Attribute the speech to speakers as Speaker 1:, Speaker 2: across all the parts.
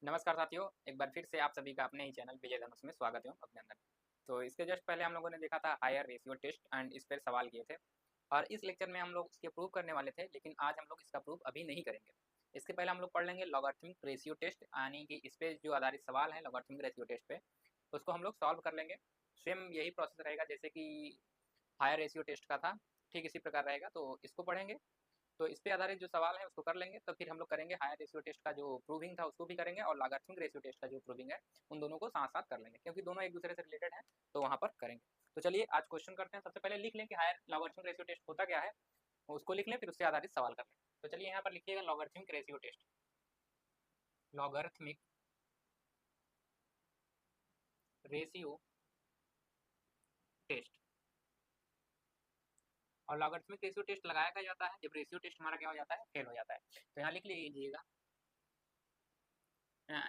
Speaker 1: नमस्कार साथियों, एक बार फिर से आप सभी का अपने ही चैनल विजय धनुष में स्वागत एवं अभिनंदन। तो इसके जस्ट पहले हम लोगों ने देखा था हायर रेशियो टेस्ट एंड इस पर सवाल किए थे और इस लेक्चर में हम लोग इसके प्रूव करने वाले थे, लेकिन आज हम लोग इसका प्रूव अभी नहीं करेंगे। इसके पहले हम लोग पढ़ लेंगे लॉगरिथमिक रेशियो टेस्ट, यानी कि इस पे जो आधारित सवाल है लॉगरिथमिक रेशियो टेस्ट पे, उसको हम लोग सॉल्व कर लेंगे। सेम यही प्रोसेस रहेगा जैसे कि हायर रेशियो टेस्ट का था, ठीक इसी प्रकार रहेगा। तो इसको पढ़ेंगे, तो इस पे आधारित जो सवाल है उसको कर लेंगे, तो फिर हम लोग करेंगे हायर रेशियो टेस्ट का जो प्रूविंग था उसको भी करेंगे और लॉगरिथमिक रेशियो टेस्ट का जो प्रूविंग है उन दोनों को साथ साथ कर लेंगे, क्योंकि दोनों एक दूसरे से रिलेटेड हैं, तो वहाँ पर करेंगे। तो चलिए आज क्वेश्चन करते हैं। सबसे पहले लिख लें कि हायर लॉगरिथमिक रेशियो टेस्ट होता क्या है, उसको लिख लें, फिर उससे आधारित सवाल कर लें। तो चलिए यहाँ पर लिखिएगा logarithmic ratio test. Logarithmic ratio test. और लॉगरिथमिक रेशियो टेस्ट लगाया क्या जाता है जब रेशियो टेस्ट हमारा क्या हो जाता है, फेल हो जाता है। तो यहाँ लिख लीजिएगा,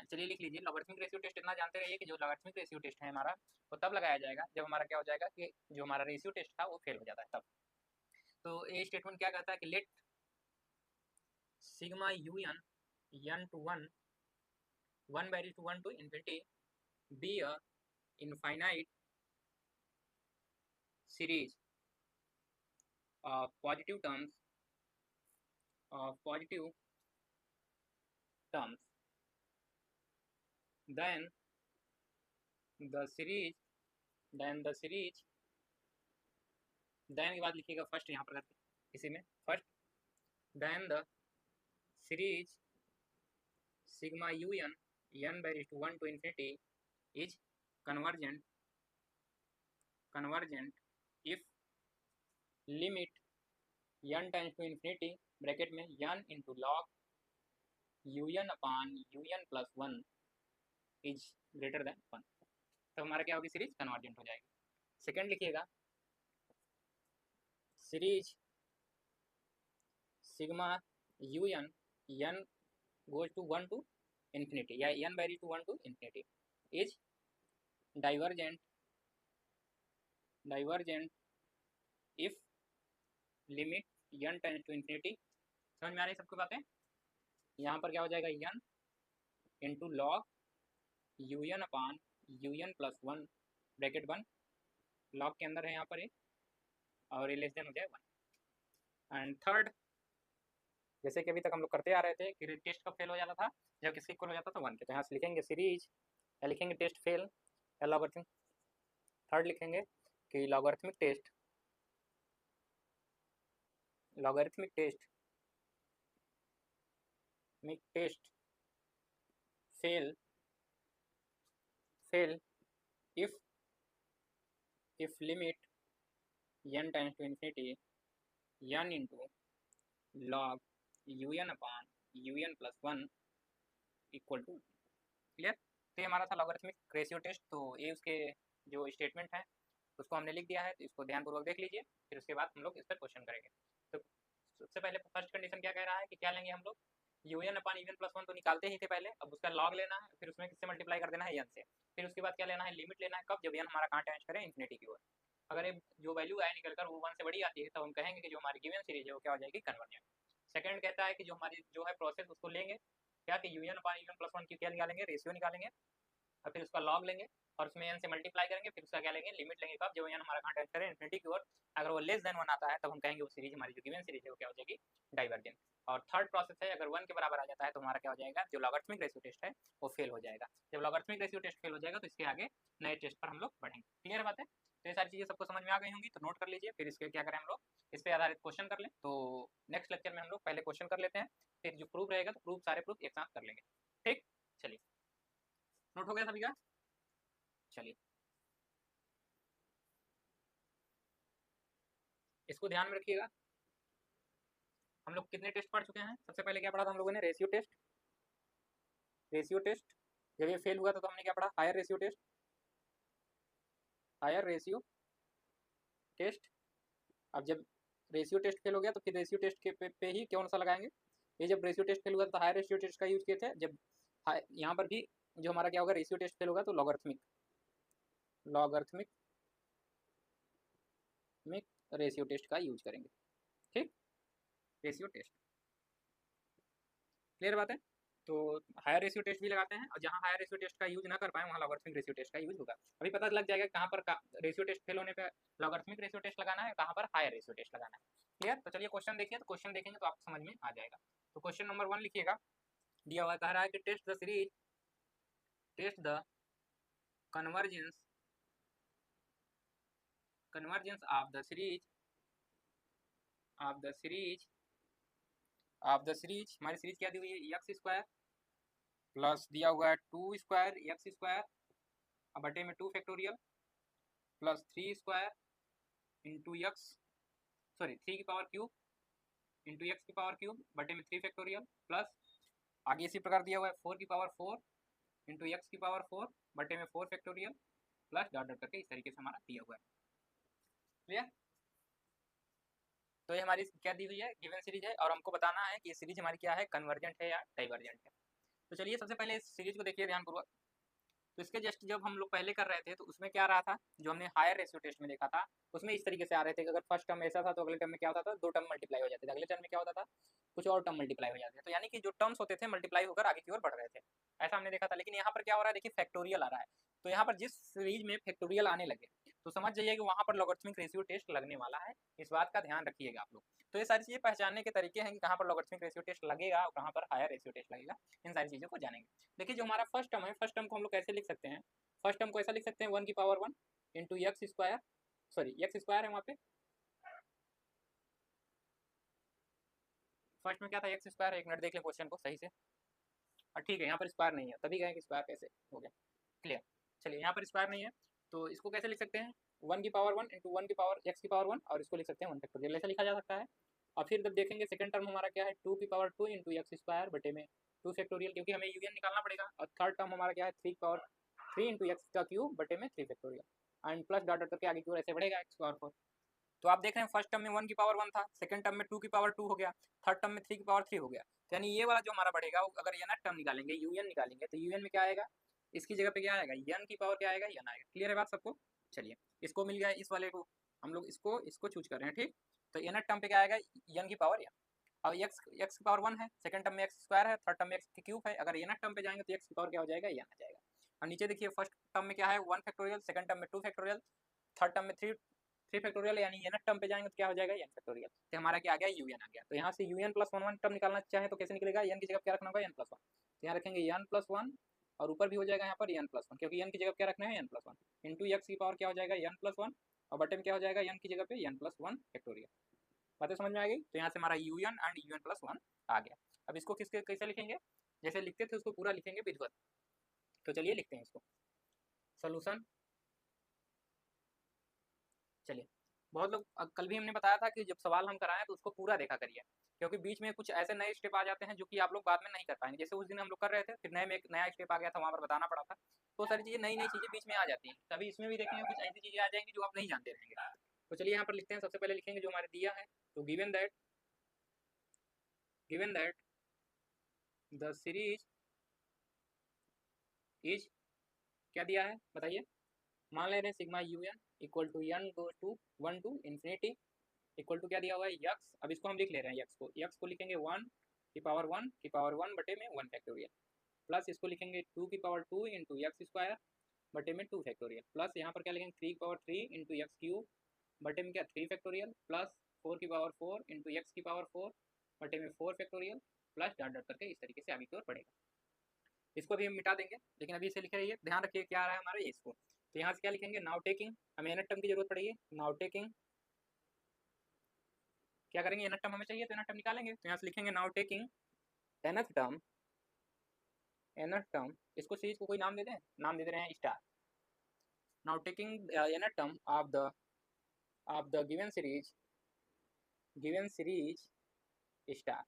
Speaker 1: चलिए लिख लीजिए लॉगरिथमिक रेशियो टेस्ट। इतना जानते रहिए कि जो लॉगरिथमिक रेशियो टेस्ट है हमारा, वो तब लगाया जाएगा जब हमारा क्या हो जाएगा कि जो हमारा रेशियो टेस्ट था वो फेल हो जाता है तब। तो ये स्टेटमेंट क्या कहता है कि let sigma u n n to one one very to one to infinity be a infinite series of positive terms then the series then के बाद लिखिएगा फर्स्ट यहाँ पर करके इसी में first, then the series sigma un n by raised to 1 to infinity is convergent if limit n tends to infinity bracket में n into log un upon un plus 1 is greater than 1। तो हमारा क्या होगी, series convergent हो जाएगी। Second लिखिएगा series sigma un n goes to 1 to infinity या n by to 1 to infinity is divergent if limit n tends to infinity. समझ में आ रही सबको बातें। यहाँ पर क्या हो जाएगा n into log u n upon u n plus one bracket one, log के अंदर है यहाँ पर एक, और ये लेस देन हो जाए वन। एंड थर्ड, जैसे कि अभी तक हम लोग करते आ रहे थे कि टेस्ट कब फेल हो जाता था, जब किसके इक्वल हो जाता था वन के। तो यहाँ से लिखेंगे सीरीज या लिखेंगे टेस्ट फेल या लॉगरिथमिक। थर्ड लिखेंगे कि logarithmic test fail if limit n tends to infinity n into log un upon un plus 1 equal to. Clear. तो ये हमारा था लॉगरिथमिक रेशियो टेस्ट। तो ये उसके जो स्टेटमेंट है उसको हमने लिख दिया है, तो इसको ध्यानपूर्वक देख लीजिए, फिर उसके बाद हम लोग इस पर क्वेश्चन करेंगे। तो सबसे पहले फर्स्ट कंडीशन क्या कह रहा है कि क्या लेंगे हम लोग, u n upon u n plus one तो निकालते ही थे पहले, अब उसका लॉग लेना है, फिर उसमें किससे मल्टीप्लाई कर देना है, एन से। फिर उसके बाद क्या लेना है, लिमिट लेना है, कब, जब एन हमारा कहाँ टेंड करे, इन्फिनिटी की ओर। अगर ये जो वैल्यू आए निकल कर वो वन से बड़ी आती है, तो हम कहेंगे कि जो हमारी गिवन सीरीज है वो क्या हो जाएगी, कन्वर्जेंट। सेकंड कहता है कि जो हमारी जो है प्रोसेस उसको लेंगे क्या, कि u n upon u n plus one की क्या निकालेंगे, रेशियो निकालेंगे, और फिर उसका लॉग लेंगे और उसमें एन से मल्टीप्लाई करेंगे, फिर उसका क्या लेंगे, लिमिट लेंगे, कब, जब एन हमारा कहाँ टेंड करे, इन्फिनिटी की ओर। अगर वो लेस देन वन आता है तब हम कहेंगे वो सीरीज हमारी जो गिवन सीरीज है वो क्या हो जाएगी, डाइवर्जेंट। और थर्ड प्रोसेस है, अगर वन के बराबर आ जाता है तो हमारा क्या हो जाएगा, जो लॉगरिथमिक रेशियो टेस्ट है वो फेल हो जाएगा। जब लॉगरिथमिक रेशियो टेस्ट फेल हो जाएगा तो इसके आगे नए टेस्ट पर हम लोग बढ़ेंगे। क्लियर बात है। तो ये सारी चीजें सबको समझ में आ गई होंगी, तो नोट कर लीजिए, फिर इसके क्या करें हम लोग, इस पे आधारित क्वेश्चन कर लें। तो नेक्स्ट लेक्चर में हम लोग पहले क्वेश्चन कर लेते हैं, फिर जो प्रूफ रहेगा तो प्रूफ सारे प्रूफ एक साथ कर लेंगे। ठीक, चलिए नोट हो गया सभी का। चलिए इसको ध्यान में रखिएगा। हम लोग कितने टेस्ट पढ़ चुके हैं, सबसे पहले क्या पढ़ा था हम लोगों ने, रेशियो टेस्ट। जब ये फेल हुआ था तो हमने क्या पढ़ा, हायर रेशियो टेस्ट। अब जब रेशियो टेस्ट फेल हो गया तो फिर रेशियो टेस्ट के पे ही कौन सा लगाएंगे, ये जब रेशियो टेस्ट फेल हुआ तो हायर रेशियो टेस्ट का यूज किए थे। जब यहाँ पर भी जो हमारा क्या होगा, रेशियो टेस्ट फेल होगा तो लॉगरिथमिक रेशियो टेस्ट का यूज करेंगे। ठीक, रेशियो टेस्ट। क्लियर बात है। तो हायर रेशियो टेस्ट भी लगाते हैं, और जहाँ हायर रेशियो टेस्ट का यूज ना कर पाए वहाँ लॉगरिथमिक रेशियो टेस्ट का यूज होगा। अभी पता लग जाएगा कहाँ पर रेशियो टेस्ट फेल होने पे लॉगरिथमिक रेशियो टेस्ट लगाना है, कहाँ पर हायर रेशियो टेस्ट लगाना है। क्लियर? तो चलिए क्वेश्चन देखिए, तो क्वेश्चन देखेंगे तो आपको समझ में आ जाएगा। तो क्वेश्चन नंबर 1 लिखिएगा, दिया हुआ कह रहा है कि test the series, test the convergence convergence of the series of the series of the series. हमारी सीरीज क्या दी हुई है, एक्स स्क्वायर प्लस दिया हुआ है 2 स्क्वायर एक्स स्क्वायर बटे में 2 factorial plus 3 square into x, sorry 3 की पावर क्यूब इंटू एक्स की पावर क्यूब बटे में 3 फैक्टोरियल प्लस आगे इसी प्रकार दिया हुआ है 4 की पावर 4 इंटू एक्स की पावर 4 बटे में 4 फैक्टोरियल प्लस डॉट डॉट करके इस तरीके से हमारा दिया हुआ है। क्लियर? तो ये हमारी क्या दी हुई है, गिवन सीरीज है, और हमको बताना है कि ये सीरीज हमारी क्या है, कन्वर्जेंट है या डाइवर्जेंट है। तो चलिए सबसे पहले इस सीरीज को देखिए ध्यानपूर्वक। तो इसके जस्ट जब हम लोग पहले कर रहे थे तो उसमें क्या रहा था, जो हमने हायर रेशियो टेस्ट में देखा था उसमें इस तरीके से आ रहे थे कि अगर फर्स्ट टर्म ऐसा था तो अगले टर्म में क्या होता था, 2 टर्म मल्टीप्लाई हो जाते थे, अगले टर्म में क्या होता था, कुछ और टर्म मल्टीप्लाई हो जाते थे। तो यानी कि जो टर्म्स होते थे मल्टीप्लाई होकर आगे की ओर बढ़ रहे थे, ऐसा हमने देखा था। लेकिन यहाँ पर क्या हो रहा है, देखिए फैक्टोरियल आ रहा है। तो यहाँ पर जिस सीरीज में फैक्टोरियल आने लगे तो समझ जाइए कि वहाँ पर लॉगरिथमिक रेशियो टेस्ट लगने वाला है। इस बात का ध्यान रखिएगा आप लोग। तो ये सारी चीज़ें पहचानने के तरीके हैं कि कहाँ पर लॉगरिथमिक रेशियो टेस्ट लगेगा और कहाँ पर हायर रेशियो टेस्ट लगेगा, इन सारी चीज़ों को जानेंगे। देखिए जो हमारा फर्स्ट टर्म है, फर्स्ट टर्म को हम लोग कैसे लिख सकते हैं, फर्स्ट टर्म को ऐसा लिख सकते हैं 1 की power 1 into x square, sorry x square है वहाँ पे, फर्स्ट में क्या था एक्स स्क्वायर, एक मिनट देख लें क्वेश्चन को सही से। ठीक है, यहाँ पर स्क्वायर नहीं है, तभी कहें कि स्क्वायर कैसे हो गया। क्लियर? चलिए यहाँ पर स्क्वायर नहीं है तो इसको कैसे लिख सकते हैं, 1 की पावर 1 इंटू 1 की पावर एक्स की पावर 1, और इसको लिख सकते हैं 1 फैक्टोरियल, ऐसा लिखा जा सकता है। और फिर जब देखेंगे सेकंड टर्म हमारा क्या है, 2 की पावर 2 इंटू एक्स स्क्वायर बटे में 2 फैक्टोरियल, क्योंकि हमें यूनियन निकालना पड़ेगा। और थर्ड टर्म हमारा क्या है, 3 की पावर 3 इंटू एक्स का क्यूब बटे में 3 factorial and plus dot dot करके आगे की ओर ऐसे बढ़ेगा एक्स पावर 4। तो आप देख रहे हैं फर्स्ट टर्म में 1 की पावर 1 था, सेकंड टर्म में 2 की पावर 2 हो गया, थर्ड टर्म में 3 की पावर 3 हो गया। तो यानी ये वाला जो हमारा बढ़ेगा वो अगर एन टर्म निकालेंगे, यूएन निकालेंगे, तो यूएन में क्या आएगा, इसकी जगह पे क्या आएगा, एन की पावर क्या आएगा, एन आएगा। क्लियर है बात सबको? चलिए इसको मिल गया, इस वाले को हम लोग इसको इसको चूज कर रहे हैं, ठीक। तो एन टर्म पे क्या आएगा, एन की पावर एन, और एक्स एक्स की पावर 1 है, सेकंड टर्म में एक्स स्क्वायर है, थर्ड टर्म में एक्स की क्यूब है। अगर एन टर्म पे जाएंगे तो एक्स की पावर क्या हो जाएगा, एन आ जाएगा। और नीचे देखिए फर्स्ट टर्म में क्या है, 1 फैक्टोरियल, सेकंड टर्म में 2 फैक्टोरियल, थर्ड टर्म में 3 फैक्टोरियल, यानी एन टर्म पे जाएंगे तो क्या हो जाएगा, एन फैक्टोरियल। तो हमारा क्या आ गया, यूएन आ गया। तो यहाँ से यूएन प्लस 1 टर्म निकालना चाहे तो कैसे निकलेगा, एन की जगह क्या रखना होगा, एन प्लस 1। तो यहाँ रखेंगे एन प्लस 1, और ऊपर भी हो जाएगा यहाँ पर एन प्लस 1, क्योंकि एन की जगह क्या रखना है, एन प्लस 1 इंटू एक्स की पावर क्या हो जाएगा, एन प्लस 1, और बटे में क्या हो जाएगा, एन की जगह पे एन प्लस 1 फैक्टोरियल। बातें समझ में आ गई? तो यहाँ से हमारा यूएन एंड यूएन प्लस 1 आ गया। अब इसको किसके कैसे लिखेंगे, जैसे लिखते थे उसको पूरा लिखेंगे विधिवत। तो चलिए लिखते हैं इसको, सोल्यूशन। चलिए बहुत लोग कल भी हमने बताया था कि जब सवाल हम कराएं तो उसको पूरा देखा करिए, क्योंकि बीच में कुछ ऐसे नए स्टेप आ जाते हैं जो कि आप लोग बाद में नहीं कर पाएंगे। जैसे उस दिन हम लोग कर रहे थे, फिर नए में एक नया स्टेप आ गया था, वहाँ पर बताना पड़ा था। तो सारी चीज़ें नई नई चीज़ें बीच में आ जाती हैं, तभी इसमें भी देखेंगे कुछ ऐसी चीज़ें आ जाएंगी जो आप नहीं जानते रहेंगे। तो चलिए यहाँ पर लिखते हैं, सबसे पहले लिखेंगे जो हमारे दिया है, तो given that the series is, क्या दिया है बताइए, मान ले रहे हैं sigma u n equal to n goes to 1 to infinity equal to क्या दिया हुआ है, यक्स। अब इसको हम लिख ले रहे हैं, यक्स को लिखेंगे 1 की पावर 1 बटे में 1 फैक्टोरियल, प्लस इसको लिखेंगे 2 की पावर 2 इंटू एक्स स्क्वायर बटे में 2 फैक्टोरियल, प्लस यहाँ पर क्या लिखेंगे 3 की पावर 3 इंटू एक्स क्यूब बटे में क्या 3 फैक्टोरियल, प्लस 4 की पावर 4 इंटू एक्स की पावर 4 बटे में 4 फैक्टोरियल, प्लस डॉट डॉट करके इस तरीके से आगे की ओर बढ़ेगा। इसको भी हम मिटा देंगे, लेकिन अभी इसे लिख रही है, ध्यान रखिए क्या आ रहा है हमारे इसको। तो यहाँ से क्या लिखेंगे, नाउ टेकिंग, हमें एन टर्म की जरूरत पड़ेगी, नाउ टेकिंग क्या करेंगे, एन टर्म हमें चाहिए तो एन टर्म निकालेंगे। तो यहाँ से लिखेंगे now taking nth term, nth term, इसको सीरीज को कोई नाम दे दें, नाम दे दे रहे हैं star. Now taking nth term of the given series star.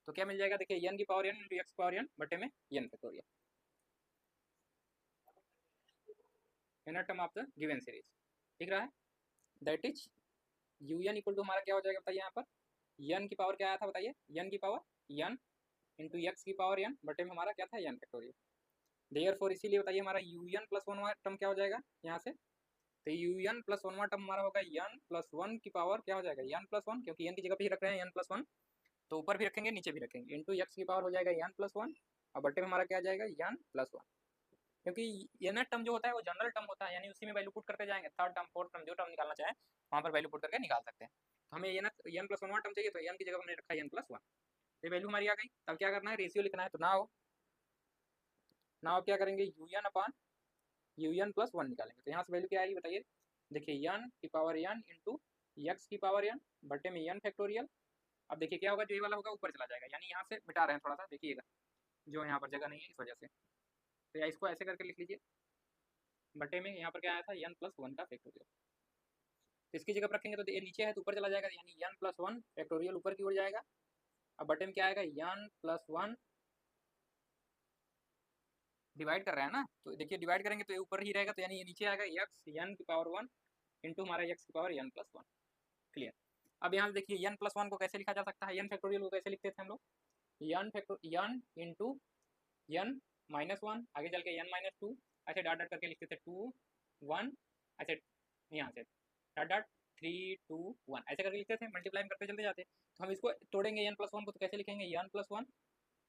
Speaker 1: तो क्या मिल जाएगा, देखिए एन की power n into x power n बटे में n factorial, nth term of the given series, ठीक रहा है। That is u n equal to हमारा क्या हो जाएगा बताइए, यहाँ पर एन की पावर क्या आया था बताइए, एन की पावर एन इंटू एक्स की पावर एन बटे में हमारा क्या था, एन फैक्टोरियल। देयरफॉर इसीलिए बताइए हमारा यू एन प्लस 1 टर्म क्या हो जाएगा यहाँ से, तो यू एन प्लस 1 टर्म हमारा होगा एन प्लस 1 की पावर क्या हो जाएगा, एन प्लस 1, क्योंकि एन की जगह पे ही रख रहे हैं एन प्लस 1 तो ऊपर भी रखेंगे नीचे भी रखेंगे, इंटू एक्स की पावर हो जाएगा n प्लस वन और बट्टे में हमारा क्या आ जाएगा n प्लस वन, क्योंकि ये ना टर्म जो होता है वो जनरल टर्म होता है, यानी उसी में वैल्यू पुट करते जाएंगे, थर्ड टर्म फोर्थ टर्म जो टर्म निकालना चाहे वहाँ पर वैल्यू पुट करके निकाल सकते हैं। तो हमें ये ना n प्लस वन टर्म चाहिए, तो n की जगह हमने रखा n प्लस वन, ये वैल्यू हमारी आ गई। तब क्या करना है, रेशियो लिखना है, तो नाउ क्या करेंगे, u n upon u n plus one निकालेंगे। तो यहाँ से वैल्यू क्या आएगी बताइए, देखिए n की पावर n इंटू एक्स की पावर n बटे में n फैक्टोरियल। अब देखिए क्या होगा, जो ये वाला होगा ऊपर चला जाएगा, यानी यहाँ से मिटा रहे हैं थोड़ा सा, देखिएगा जो यहाँ पर जगह नहीं है इस वजह से, तो या इसको ऐसे करके लिख लीजिए, बटे में यहाँ पर क्या आया था n प्लस वन का फैक्टोरियल, तो इसकी जगह पर रखेंगे तो ये नीचे है तो ऊपर चला जाएगा, यानी n प्लस वन फैक्टोरियल ऊपर की ओर जाएगा। अब बटे में क्या आएगा, n प्लस वन डिवाइड कर रहा है ना, तो देखिए डिवाइड करेंगे तो ये ऊपर ही रहेगा, तो यानी ये नीचे आएगा x n की पावर वन इंटू हमारा x की power n plus one. Clear. अब यहाँ देखिए n प्लस वन को कैसे लिखा जा सकता है, n फैक्टोरियल को कैसे लिखते थे हम लोग, n into n minus one, आगे चल के n माइनस टू, ऐसे डाट डाट करके लिखते थे, टू वन, ऐसे यहाँ से dot dot three two one, ऐसे करके लिखते थे, मल्टीप्लाई करते चलते जाते। तो हम इसको तोड़ेंगे n प्लस वन को, तो कैसे लिखेंगे, n प्लस वन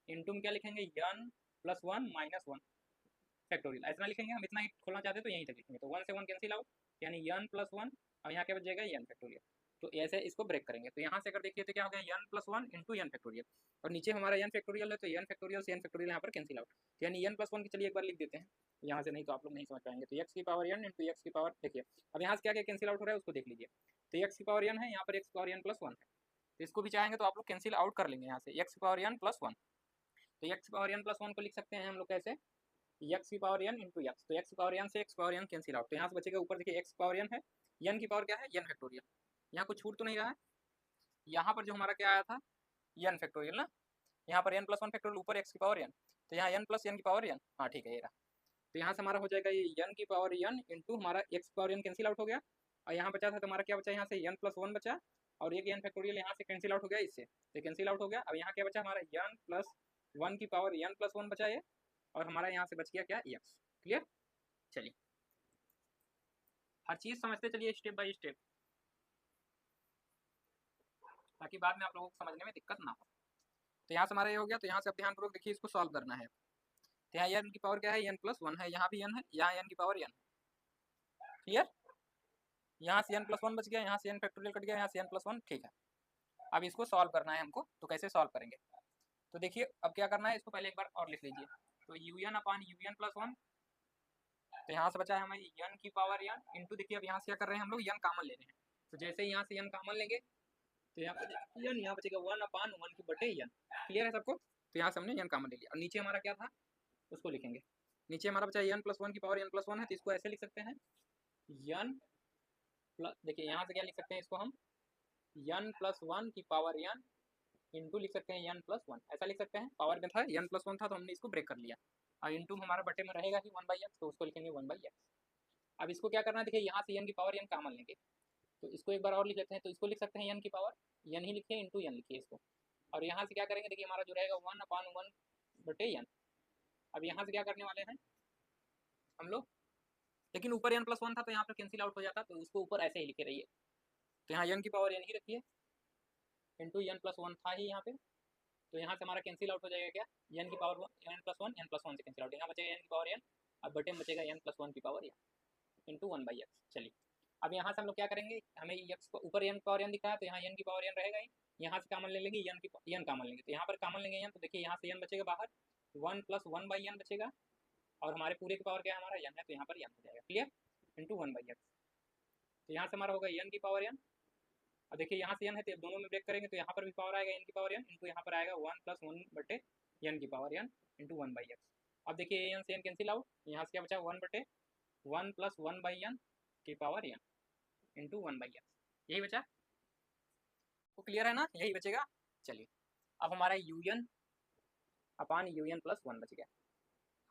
Speaker 1: इंटू में क्या लिखेंगे, n plus one minus one factorial, ऐसा लिखेंगे। हम इतना ही खोलना चाहते हैं तो यहीं तक लिखेंगे, तो वन से वन कैंसिल आउट, यानी n प्लस वन, और यहाँ क्या बच जाएगा n फैक्टोरियल। तो ऐसे इसको ब्रेक करेंगे, तो यहाँ से अगर देखिए तो क्या हो गया, n plus one into n factorial, और नीचे हमारा n फैक्टोरियल है, तो n फैक्टोरियल से n फैक्टोरियल यहाँ पर कैंसिल आउट, यानी n प्लस वन की चलिए एक बार लिख देते हैं यहाँ से, नहीं तो आप लोग नहीं समझ पाएंगे। तो x की पावर n इंटू एक्स की पावर, देखिए अब यहाँ से क्या क्या कैंसिल आउट हो रहा है उसको देख लीजिए, तो x की पावर n है, यहाँ पर x की पावर n प्लस वन है, तो इसको भी चाहेंगे तो आप लोग कैंसिल आउट कर लेंगे यहाँ से, x की पावर n प्लस वन। तो x की पावर n प्लस वन को लिख सकते हैं हम लोग कैसे, एक्स की पावर n इंटू एक्स, तो एक्स की पावर n से x power n cancel out, तो यहाँ से बचेगा ऊपर देखिए एक्स पावर n है, n की पावर क्या है n फैक्टोरियल, यहाँ कुछ छूट तो नहीं रहा है, यहाँ पर जो हमारा क्या आया था n फैक्टोरियल ना, यहाँ पर n प्लस वन फैक्टोरियल ऊपर x की पावर n, तो यहाँ n प्लस n की पावर n, हाँ ठीक है ये रहा। तो यहाँ से हमारा हो जाएगा ये n की पावर n इंटू हमारा x power n cancel out हो गया, और यहाँ बचा था तो हमारा क्या बचा, यहाँ से n प्लस वन बचा, और एक n फैक्टोरियल यहाँ से कैंसिल आउट हो गया इससे, तो कैंसिल आउट हो गया। अब यहाँ क्या बचा हमारा n प्लस वन की पावर n प्लस वन बचा ये, और हमारा यहाँ से बच गया क्या x। क्लियर। चलिए हर चीज़ समझते चलिए स्टेप बाय स्टेप, ताकि बाद में आप लोगों को समझने में दिक्कत ना हो। तो यहाँ से हमारा ये हो गया, तो यहाँ से अब ध्यानपूर्वक देखिए इसको सॉल्व करना है। तो यहाँ n की पावर क्या है, n प्लस वन है, यहाँ भी n है, यहाँ n की पावर n। क्लियर। यहाँ से n प्लस वन बच गया, यहाँ से n फैक्टोरियल कट गया, यहाँ से n प्लस वन, ठीक है। अब इसको सॉल्व करना है हमको, तो कैसे सॉल्व करेंगे, तो देखिए अब क्या करना है, इसको पहले एक बार और लिख लीजिए, तो u n upon u n plus one, तो यहाँ से बचा है हमारी n की पावर n इंटू, देखिए अब यहाँ से क्या कर रहे हैं हम लोग, n कॉमन ले रहे हैं, तो जैसे ही यहाँ से n कॉमन लेंगे तो यहाँ पर n, यहाँ बचेगा वन अपान वन की बटे n। क्लियर है सबको, तो यहाँ से हमने n कॉमन ले लिया, और नीचे हमारा क्या था उसको लिखेंगे, नीचे हमारा बचा n प्लस वन की पावर n प्लस वन है, तो इसको ऐसे लिख सकते हैं n प्लस, देखिए यहाँ से क्या लिख सकते हैं इसको हम, n प्लस वन की पावर n इंटू लिख सकते हैं n प्लस वन, ऐसा लिख सकते हैं, पावर में था n प्लस वन था तो हमने इसको ब्रेक कर लिया, और इंटू हमारा बटे में रहेगा ही वन बाई एक्स, तो उसको लिखेंगे वन बाई एक्स। अब इसको क्या करना है, देखिए यहाँ से n की पावर n कॉमन लेंगे, तो इसको एक बार और लिख लेते हैं, तो इसको लिख सकते हैं n की पावर n ही लिखिए इंटू n लिखिए इसको, और यहाँ से क्या करेंगे, देखिए हमारा जो रहेगा वन अपान वन बटे n। अब यहाँ से क्या करने वाले हैं हम लोग, लेकिन ऊपर n प्लस वन था तो यहाँ पर कैंसिल आउट हो जाता, तो उसको ऊपर ऐसे ही लिखे रहिए, तो यहाँ n की पावर n ही रखिए इंटू n प्लस वन था ही यहाँ पे, तो यहाँ से हमारा कैंसिल आउट हो जाएगा क्या, n की पावर n प्लस वन से कैंसिल आउट, यहाँ बचेगा n की पावर n, अब बटे में बचेगा n प्लस वन की power n into one by x. चलिए अब यहाँ से हम लोग क्या करेंगे, हमें x को ऊपर n की पावर n दिखा है, तो यहाँ n की पावर n रहेगा ही, यहाँ से कॉमन ले लेंगे n कॉमन लेंगे, तो यहाँ पर कॉमन लेंगे n, तो देखिए यहाँ से n बचेगा बाहर, one plus one by n बचेगा, और हमारे पूरे की पावर क्या है हमारा n है, तो यहाँ पर n हो जाएगा। Clear, into one by x, तो यहाँ से हमारा होगा n की पावर n, अब देखिए यहाँ से n है तो दोनों में ब्रेक करेंगे, तो यहाँ पर भी पावर आएगा n की पावर n इंटू यहाँ पर आएगा वन प्लस वन बटे n की power n into one by x. अब देखिए n से n कैंसिल आउट, यहाँ से क्या बचा वन बटे one plus one by n की power n into one by x, यही बचा। तो क्लियर है ना, यही बचेगा। चलिए अब हमारा u n upon u n plus one बच गया।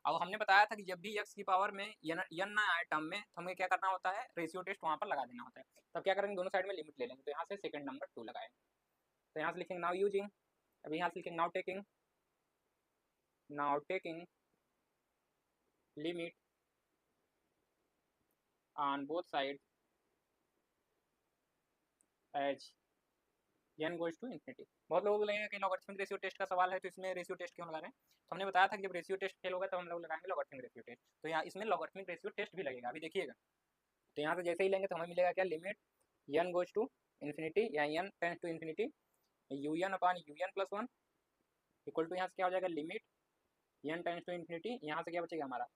Speaker 1: अब हमने बताया था कि जब भी x की पावर में n ना आए टर्म में, तो हमें क्या करना होता है, रेशियो टेस्ट वहाँ पर लगा देना होता है। तब क्या करेंगे, दोनों साइड में लिमिट ले लेंगे, तो यहाँ से सेकंड नंबर टू लगाएंगे, तो यहाँ से लिखेंगे नाउ यूजिंग, अभी यहाँ से लिखेंगे now taking limit on both side as n goes to infinity. बहुत लोगों को लगेगा कि लॉगरिथमिक रेशियो टेस्ट का सवाल है तो इसमें रेशियो टेस्ट क्यों लगा रहे हैं, तो हमने बताया था कि जब रेशियो टेस्ट फेल होगा तो हम लोग लगाएंगे लॉगरिथमिक रेशियो टेस्ट, तो यहाँ इसमें लॉगरिथमिक रेशियो टेस्ट भी लगेगा, अभी देखिएगा। तो यहाँ से जैसे ही लेंगे तो हमें मिलेगा क्या, limit n goes to infinity या n tends to infinity u n upon u n plus one equal to यहाँ से क्या हो जाएगा, limit n tends to infinity, यहाँ से क्या बचेगा हमारा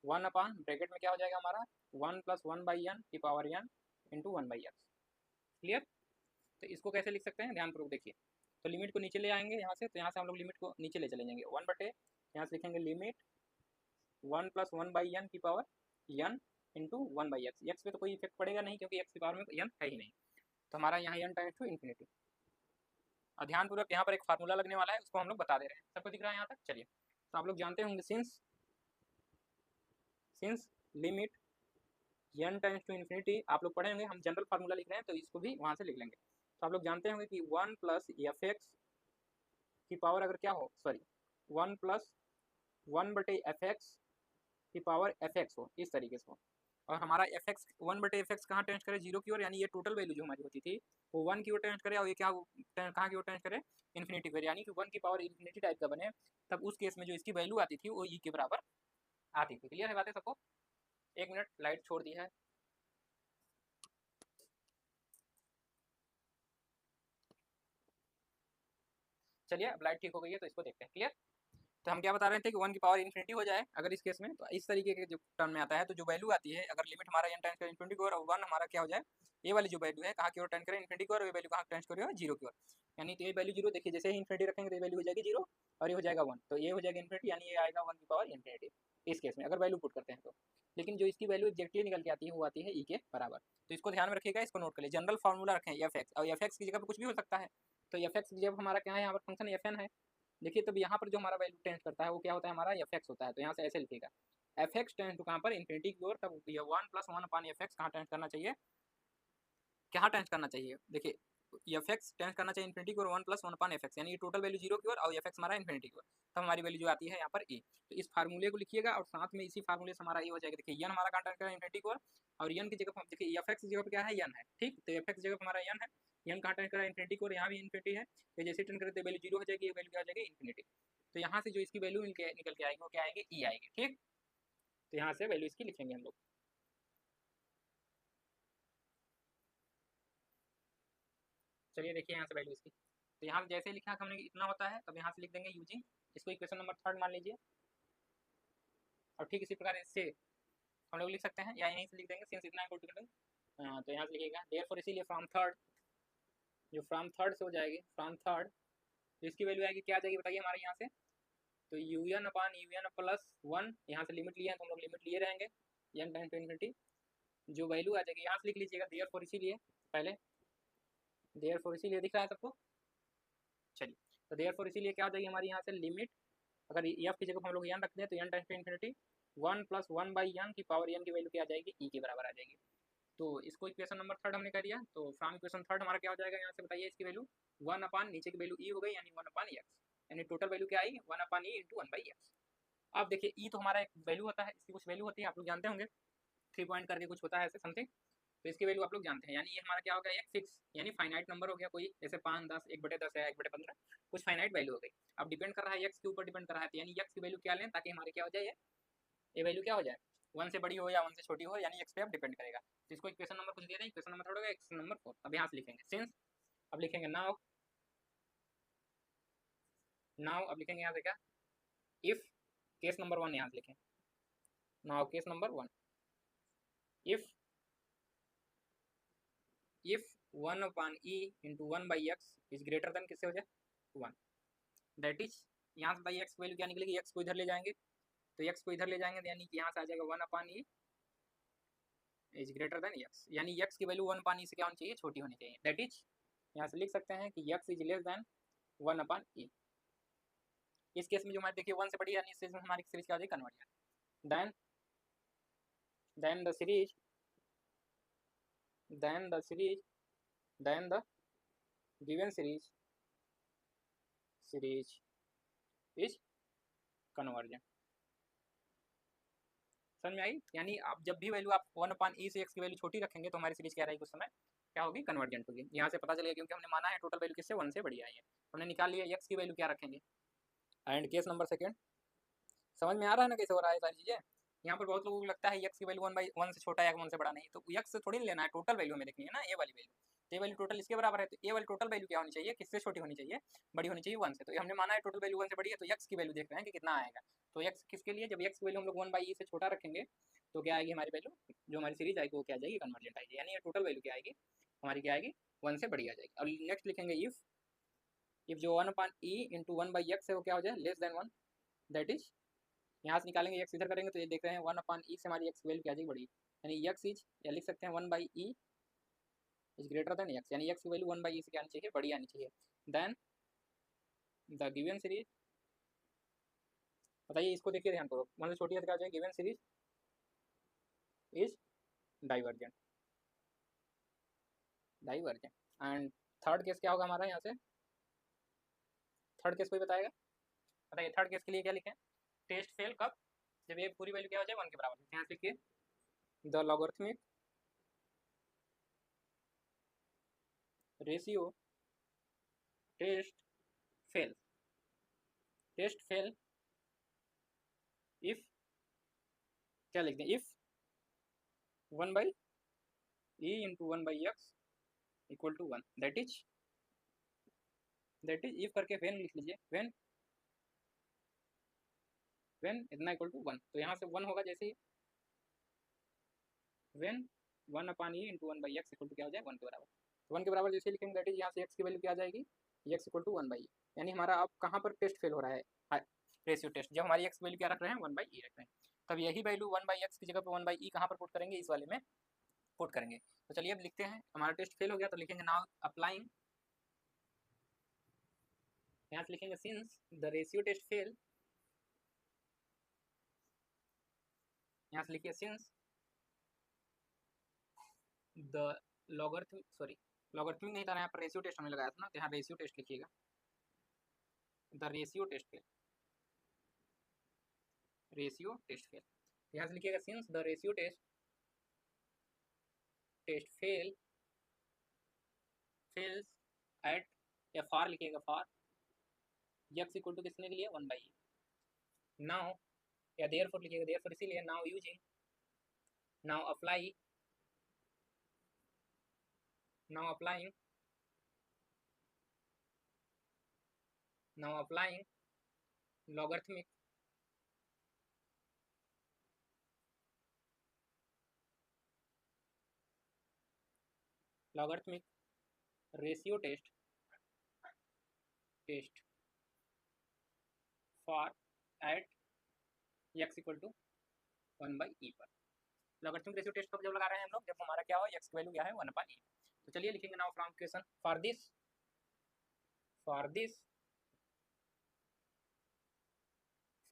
Speaker 1: 1 अपान ब्रैकेट में क्या हो जाएगा हमारा 1 प्लस 1 बाई एन की power n into 1 by x. Clear. तो इसको कैसे लिख सकते हैं, ध्यानपूर्वक देखिए। तो लिमिट को नीचे ले आएंगे यहाँ से, तो यहाँ से हम लोग लिमिट को नीचे ले चले जाएंगे 1 बटे, यहाँ से लिखेंगे लिमिट 1 प्लस 1 बाई एन की power n into 1 by x. X पे तो कोई इफेक्ट पड़ेगा नहीं क्योंकि एक्स की पावर में n है ही नहीं, तो हमारा यहाँ n टाइम्स टू इन्फिनिटी। और ध्यानपूर्वक यहाँ पर एक फार्मूला लगने वाला है, उसको हम लोग बता दे रहे हैं। सबको दिख रहा है यहाँ तक, चलिए। तो आप लोग जानते होंगे since limit n tends to infinity, आप लोग पढ़े होंगे, हम जनरल फार्मूला लिख रहे हैं तो इसको भी वहाँ से लिख लेंगे। तो आप लोग जानते होंगे कि 1 प्लस एफ एक्स की पावर अगर क्या हो, सॉरी 1 प्लस 1 बटे एफ एक्स की पावर एफ एक्स हो, इस तरीके से हो, और हमारा एफ एक्स 1 बटे एफ एक्स कहाँ टेंस करे, जीरो की ओर, यानी ये टोटल वैल्यू जो हमारी होती थी वो 1 की ओर टेंस करे, और ये क्या कहाँ की ओर टेंस करे, इन्फिनिटी की ओर, यानी कि 1 की पावर इन्फिनिटी टाइप का बने, तब उस केस में जो इसकी वैल्यू आती थी वो ई के बराबर आती थी। क्लियर है बातें सबको। एक मिनट लाइट छोड़ दी है। चलिए अब लाइट ठीक हो गई है तो इसको देखते हैं। क्लियर। तो हम क्या बता रहे थे कि 1 की पावर इन्फिनिटी हो जाए अगर इस केस में, तो इस तरीके के जो टर्म में आता है, तो जो वैल्यू आती है अगर लिमिट हमारा n टेंस करे इन्फिनिटी की ओर और 1 हमारा क्या हो जाए, ये वाली जो वैल्यू है कहाँ की ओर टेंस करे, इन्फिनिटी की ओर, और ये वैल्यू कहाँ टेंस करे, जीरो की ओर, यानी तो ये वैल्यू जीरो, देखिए जैसे ही इन्फिनिटी रखेंगे तो ये वैल्यू हो जाएगी जीरो और ये हो जाएगा 1, तो ये हो जाएगा इन्फिनिटी, यानी ये आएगा 1 की पावर इन्फिनिटी इस केस में अगर वैल्यू पुट करते हैं तो। लेकिन जो इसकी वैल्यू एक्जेक्टली निकल के आती है वो आती है ई के बराबर। तो इसको ध्यान में रखिएगा, इसको नोट कर लिए। जनरल फार्मूला रखें एफ एक्स, और एफ एक्स की जगह पर कुछ भी हो सकता है, तो एफ एक्स की जगह हमारा क्या है, यहाँ पर फंक्शन एफ एन है। देखिए तब यहाँ पर जो हमारा वैल्यू टेंस करता है वो क्या होता है, हमारा एफ एक्स होता है, तो यहाँ से ऐसे लिखिएगा एफ एक्स टेंस टू कहाँ पर इन्फिनिटी की ओर, तब ये 1 प्लस 1 अपान एफ एक्स कहाँ टेंस करना चाहिए, क्या टेंस करना चाहिए, देखिए एफ एक्स टेंस करना चाहिए इन्फिनिटी की ओर 1 प्लस 1 अपान एफ एक्स, यानी ये टोटल वैल्यू जीरो की ओर और एफ एक्स हमारा इन्फिनिटी की ओर, तब हमारी वैल्यू जो आती है यहाँ पर ए। तो इस फार्मूले को लिखिएगा और साथ में इसी फार्मूले से हमारा ये हो जाएगा, देखिए एन हमारा कहाँ टेंस करेगा इन्फिनिटी की ओर, और एन की जगह देखिए एफ एक्स की जगह पर क्या है, एन है, ठीक। तो एफ एक्स की जगह हमारा एन है, एन कहाँ टेंस करा इन्फिनिटी की ओर, यहाँ भी इन्फिनिटी है, तो जैसे टेंस करें तो वैल्यू जीरो हो जाएगी, ये वैल्यू क्या हो जाएगी इन्फिनिटी। तो यहाँ से जो इसकी वैल्यू निकल के आएगी वो क्या आएगी, ई आएगी, ठीक। तो यहाँ से वैल्यू इसकी लिखेंगे हम लोग। चलिए देखिए यहाँ से वैल्यू इसकी, तो यहाँ जैसे लिखा हमने इतना होता है, तब यहाँ से लिख देंगे यूजिंग, इसको इक्वेशन नंबर 3 मान लीजिए, और ठीक इसी प्रकार इससे हम लोग लिख सकते हैं, या यहीं से लिख देंगे सिंस इतना इक्वल टू, तो यहाँ से लिखिएगा देयरफॉर, इसीलिए फ्रॉम थर्ड, जो फ्रॉम थर्ड से हो जाएगी, फ्रॉम थर्ड तो इसकी वैल्यू आएगी, क्या आ जाएगी बताइए हमारे यहाँ से, तो u n upon u n plus 1, यहाँ से लिमिट लिए हैं तो हम लोग लिमिट लिए रहेंगे एन टाइम टू इन्फिनिटी, जो वैल्यू आ जाएगी यहाँ से लिख लीजिएगा देयरफॉर, इसीलिए पहले देयरफॉर, इसीलिए दिख रहा है सबको। चलिए तो देयरफॉर इसीलिए क्या हो जाएगी हमारी यहाँ से लिमिट, अगर एफ की जगह हम लोग एन रखते हैं तो n tends to infinity 1 plus 1 by n की पावर एन की वैल्यू क्या आ जाएगी, ई के बराबर आ जाएगी। तो इसको इक्वेशन नंबर 3 हमने कर दिया, तो फ्रॉम इक्वेशन 3 हमारा क्या हो जाएगा, यहाँ से बताइए इसकी वैल्यू 1 अपान नीचे की वैल्यू ई हो गई, यानी 1 अपान एक्स, यानी टोटल वैल्यू क्या आई 1 upon E into 1 by x. अब देखिए ई तो हमारा एक वैल्यू होता है, इसकी कुछ वैल्यू होती है, आप लोग जानते होंगे 3 पॉइंट करके कुछ होता है ऐसे समथिंग, तो इसकी वैल्यू आप लोग जानते हैं, यानी ये हमारा क्या होगा एक फिक्स, यानी फाइनाइट नंबर हो गया कोई, जैसे 5 10 1/10 है 1/15, कुछ फाइनाइट वैल्यू हो गई। अब डिपेंड कर रहा है एक्स के ऊपर डिपेंड कर रहा है, तो यानी एक्स की वैल्यू क्या लें ताकि हमारे क्या हो जाए, ये वैल्यू क्या हो जाए 1 से बड़ी हो या 1 से छोटी हो, यानी एक्स पे अब डिपेंड करेगा। तो इसको इक्वेशन नंबर कुछ दे दें, इक्वेशन नंबर 3 होगा इक्वेशन नंबर 4। अब यहाँ से लिखेंगे सिंस, अब लिखेंगे नाउ, अब लिखेंगे यहाँ से क्या, इफ, केस नंबर 1 यहाँ से लिखें, now case number 1, if 1 upon E into 1 by x is greater then, किससे हो जाए 1, दैट इज, यहाँ से बाई एक्स की वैल्यू क्या निकलेगी, एक्स को इधर ले जाएंगे, तो एक्स को इधर ले जाएंगे तो यानी कि यहाँ से आ जाएगा 1 upon e is greater than x, यानी एक्स की वैल्यू 1 अपान ई से क्या होनी चाहिए, छोटी होनी चाहिए, दैट इज, यहाँ से लिख सकते हैं कि x is less than 1 upon ई। इस केस में जो हमारे देखिए 1 से बड़ी, यानी इस में हमारी सीरीज क्या हो जाएगी, convergent, then the series then the series then the given series is convergent. समझ में आई, यानी आप जब भी वैल्यू आप 1 अपान ई से एक्स की वैल्यू छोटी रखेंगे तो हमारी सीरीज क्या रहेगी उस समय क्या होगी, कन्वर्जेंट होगी। यहाँ से पता चलेगा क्योंकि हमने माना है टोटल वैल्यू किससे 1 से बड़ी आई है, हमने निकाल लिया x की वैल्यू क्या रखेंगे। एंड केस नंबर सेकेंड, समझ में आ रहा है ना कैसे हो रहा है सारी चीज़ें। यहाँ पर बहुत लोगों को लगता है x की वैल्यू 1/1 से छोटा है या 1 से बड़ा नहीं, तो x से थोड़ी लेना है, टोटल वैल्यू हमें देखनी है ना, ये वाली वैल्यू। तो ये वैल्यू टोटल इसके बराबर है, तो ये वाली टोटल वैल्यू क्या होनी चाहिए, किससे छोटी होनी चाहिए, बड़ी होनी चाहिए 1 से। तो ये हमने माना है टोटल वैल्यू 1 से बड़ी है, तो x की वैल्यू देख रहे हैं कि कितना आएगा। तो x किसके लिए, जब x की वैल्यू हम लोग 1/e से छोटा रखेंगे तो क्या आएगी हमारी वैल्यू, जो हमारी सीरीज आएगी वो क्या आ जाएगी, कन्वर्जेंट आएगी। यानी ये टोटल वैल्यू क्या आएगी हमारी, क्या आएगी 1 से बड़ी आ जाएगी। और नेक्स्ट लिखेंगे इफ जो 1/e इंटू 1/x है वो क्या हो जाए, लेस देन 1, दैट इज, यहाँ से निकालेंगे x इधर करेंगे तो ये देख रहे हैं 1/e से हमारी x वैल्यू क्या आ जाएगी, बड़ी। यानी x इज, या लिख सकते हैं 1/e is greater then x, यानी x की वैल्यू 1/e से क्या आनी चाहिए, बड़ी आनी चाहिए। देन द गिवन सीरीज, बताइए इसको देखिए ध्यान करो, मतलब छोटी है तो क्या हो जाएगी, given series is divergent, divergent. And third case क्या होगा हमारा, यहाँ से थर्ड केस कोई बताएगा, बताइए थर्ड केस के लिए क्या लिखें, टेस्ट फेल कब, जब ये पूरी वैल्यू क्या हो जाए 1 के बराबर। यहाँ से लिखिए the logarithmic ratio test fail, test fail if, क्या लिखते हैं, if 1/e into 1/x equal to 1, that is if करके वेन लिख लीजिए, वेन इतना इक्वल टू 1, तो यहाँ से 1 होगा जैसे ही, when 1/e into 1/x equal to क्या हो जाए 1 के बराबर। तो 1 के बराबर जैसे लिखेंगे दैट इज, यहाँ से x की वैल्यू क्या आ जाएगी, x इक्वल टू 1/e। यानी हमारा अब कहाँ पर टेस्ट फेल हो रहा है, रेशियो टेस्ट, जब हमारी x वैल्यू क्या रख रहे हैं 1/e रख रहे हैं, तब यही वैल्यू 1/x की जगह पर 1/e कहाँ पर पुट करेंगे, इस वाले में पुट करेंगे। तो चलिए अब लिखते हैं, हमारा टेस्ट फेल हो गया तो लिखेंगे नाउ अप्लाइंग, यहाँ से लिखेंगे since the ratio test fail, यहाँ से लिखिए since the logarithmic, sorry logarithmic नहीं था यहाँ पर, रेशियो टेस्ट हमने लगाया था ना, तो यहाँ रेशियो टेस्ट लिखिएगा, the ratio test fail, ratio test fail. यहाँ से लिखिएगा since the ratio test fails at, या फॉर लिखिएगा, फॉर x इक्वल टू किसने के लिए 1/e, नाउ, या देयरफॉर लिखिएगा, देयरफॉर इसीलिए, now using, now apply, now applying, now applying logarithmic logarithmic ratio test for at x equal to 1/e पर। Logarithmic ratio test कब जब लगा रहे हैं हम लोग, जब हमारा क्या हो, x की वैल्यू क्या है 1/e। तो चलिए लिखेंगे now from equation, for this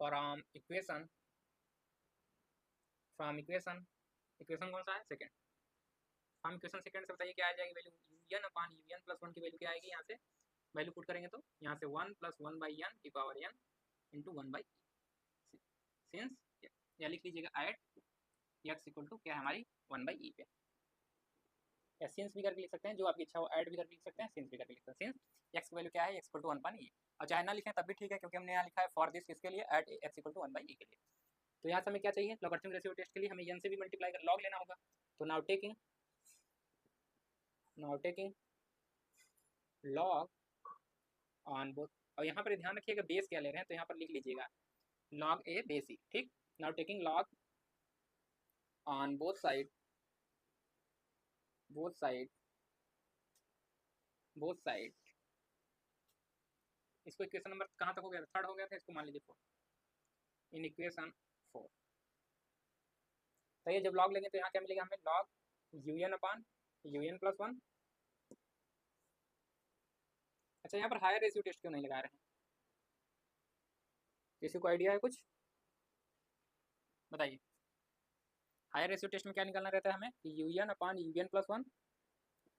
Speaker 1: from equation equation कौन सा है, सेकंड, फ्रॉम इक्वेशन सेकंड से बताइए क्या आ जाएगी वैल्यू, un प्लस 1 की वैल्यू क्या आएगी, यहाँ से वैल्यू पुट करेंगे तो यहाँ से 1 प्लस 1/n की power n into 1/e, since, या लिख लीजिएगा एट x इक्वल टू क्या है हमारी 1/e पे, या सिंस भी करके लिख सकते हैं, जो आपकी इच्छा हो, ऐड भी करके लिख सकते हैं, सिंस भी करके लिख सकते हैं। सिंस x की वैल्यू क्या है, x इक्वल टू 1/e, और चाहे ना लिखें तब भी ठीक है, क्योंकि हमने यहाँ लिखा है फॉर दिस किसके लिए, eight x equal to 1/e के लिए। तो यहाँ से हमें क्या चाहिए, लॉगरिथमिक रेशियो टेस्ट के लिए हमें n से भी मल्टीप्लाई कर लॉग लेना होगा। तो now taking log on both, और यहाँ पर ध्यान रखिएगा बेस क्या ले रहे हैं, तो यहाँ पर लिख लीजिएगा लॉग ए बेसिक, ठीक। Now taking log on both side इसको इक्वेशन नंबर कहाँ तक हो गया था, थर्ड हो गया था, इसको मान लीजिए 4, इन इक्वेशन 4। तो ये जब लॉग लेंगे तो यहाँ क्या मिलेगा हमें, लॉग un प्लस 1। अच्छा यहाँ पर हायर रेशियो टेस्ट क्यों नहीं लगा रहे हैं, किसी को आइडिया है कुछ, बताइए। हायर रेशियो टेस्ट में क्या निकालना रहता है हमें, un plus 1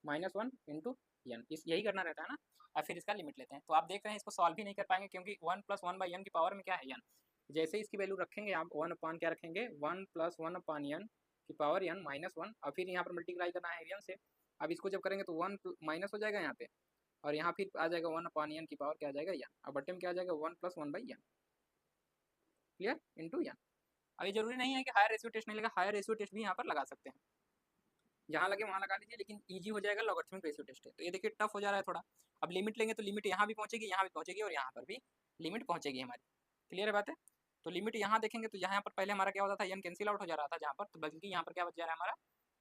Speaker 1: minus 1 into n, इस यही करना रहता है ना, और फिर इसका लिमिट लेते हैं। तो आप देख रहे हैं इसको सॉल्व ही नहीं कर पाएंगे, क्योंकि 1 प्लस 1/n की पावर में क्या है n, जैसे इसकी वैल्यू रखेंगे आप 1 क्या रखेंगे, 1 प्लस 1/n की पावर n माइनस 1, और फिर यहाँ पर मल्टीप्लाई करना है n से, अब इसको जब करेंगे तो 1 माइनस हो जाएगा यहाँ पे, और यहाँ फिर आ जाएगा 1/n की पावर क्या आ जाएगा n, अब बटे में क्या आ जाएगा 1 + 1/n, क्लियर, इंटू n। अब ये जरूरी नहीं है कि हायर रेशियो टेस्ट नहीं लगा, हायर रेशियो टेस्ट भी यहाँ पर लगा सकते हैं, जहाँ लगे वहाँ लगा लीजिए, लेकिन ईजी हो जाएगा लॉगरिथमिक रेशियो टेस्ट है। तो ये देखिए टफ हो जा रहा है थोड़ा, अब लिमिट लेंगे तो लिमिट यहाँ भी पहुँचेगी, यहाँ भी पहुँचेगी, और यहाँ पर भी लिमिट पहुँचेगी हमारी, क्लियर है बात है। तो लिमिट यहाँ देखेंगे तो यहाँ पर पहले हमारा क्या होता था, n कैंसिल आउट हो जा रहा था जहाँ पर, तो बल्कि यहाँ पर क्या बच जा रहा है हमारा,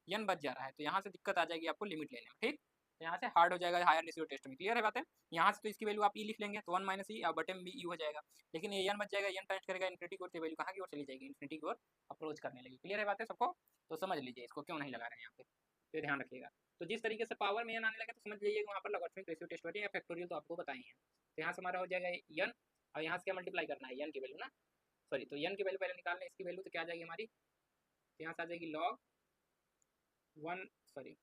Speaker 1: n बच जा रहा है, तो यहाँ से दिक्कत आ जाएगी आपको लिमिट लेने में, ठीक। तो यहाँ से हार्ड हो जाएगा हायर रेशियो टेस्ट में, क्लियर है बात है। यहाँ से तो इसकी वैल्यू आप ई लिख लेंगे तो 1 - e, और बटे में भी ई हो जाएगा, लेकिन ये n बच जाएगा, n टाइम्स करेगा इन्फिनिटी की ओर, वैल्यू कहाँ की ओर चली जाएगी, इन्फिनिटी की ओर अप्रोच करने लगी, क्लियर है बात है सबको। तो समझ लीजिए इसको क्यों नहीं लगा रहे हैं यहाँ पे, तो ध्यान रखिएगा। तो जिस तरीके से पावर में n आने लगे तो समझ लीजिए वहाँ पर लॉगरिथमिक रेशियो टेस्ट या फैक्टोरियल तो आपको बताए हैं। तो यहाँ से हमारा हो जाएगा n, और यहाँ से क्या मल्टीप्लाई करना है n की वैल्यू ना, सॉरी, तो n की वैल्यू पहले निकालना है, इसकी वैल्यू तो क्या आ जाएगी हमारी, तो यहाँ से आ जाएगी log 1, सॉरी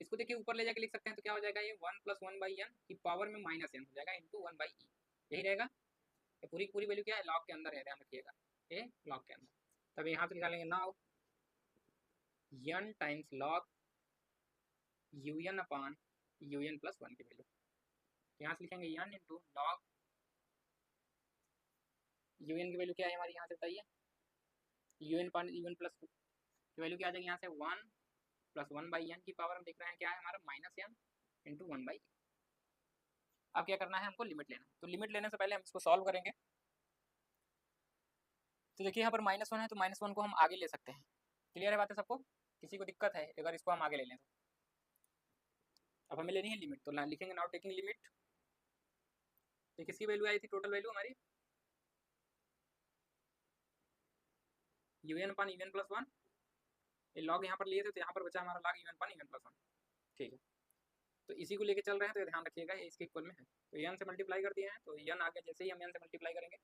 Speaker 1: इसको देखिए ऊपर ले जाके लिख सकते हैं, तो क्या हो जाएगा ये 1 + 1/n की पावर में -n हो जाएगा इंटू 1/e, यही रहेगा। ये पूरी पूरी वैल्यू क्या है, लॉग के अंदर है, ध्यान रखिएगा, ये लॉग के अंदर। तब यहाँ से निकालेंगे now n times log un/un + 1 की वैल्यू, यहाँ से लिखेंगे n इंटू log un की वैल्यू क्या है हमारी, यहाँ से बताइए, un प्लस की वैल्यू क्या आ जाएगी यहाँ से 1 + 1/n की पावर हम देख रहे हैं क्या है हमारा -n इंटू 1/e। अब क्या करना है हमको, लिमिट लेना है, तो लिमिट लेने से पहले हम इसको सॉल्व करेंगे। तो देखिए यहाँ पर -1 है तो -1 को हम आगे ले सकते हैं, क्लियर है बात है सबको, किसी को दिक्कत है अगर इसको हम आगे ले लें तो। अब हमें लेनी है लिमिट, तो लिखेंगे नाउ टेकिंग लिमिट, तो किसकी वैल्यू आई थी, टोटल वैल्यू हमारी un/un + 1, ये लॉग यहाँ पर लिए थे तो यहाँ पर बचा हमारा log un/un + 1, ठीक है। तो इसी को लेके चल रहे हैं, तो ध्यान रखिएगा ये इसके इक्वल में है, तो n से मल्टीप्लाई कर दिए हैं, तो n आ गया, जैसे ही हम n से मल्टीप्लाई करेंगे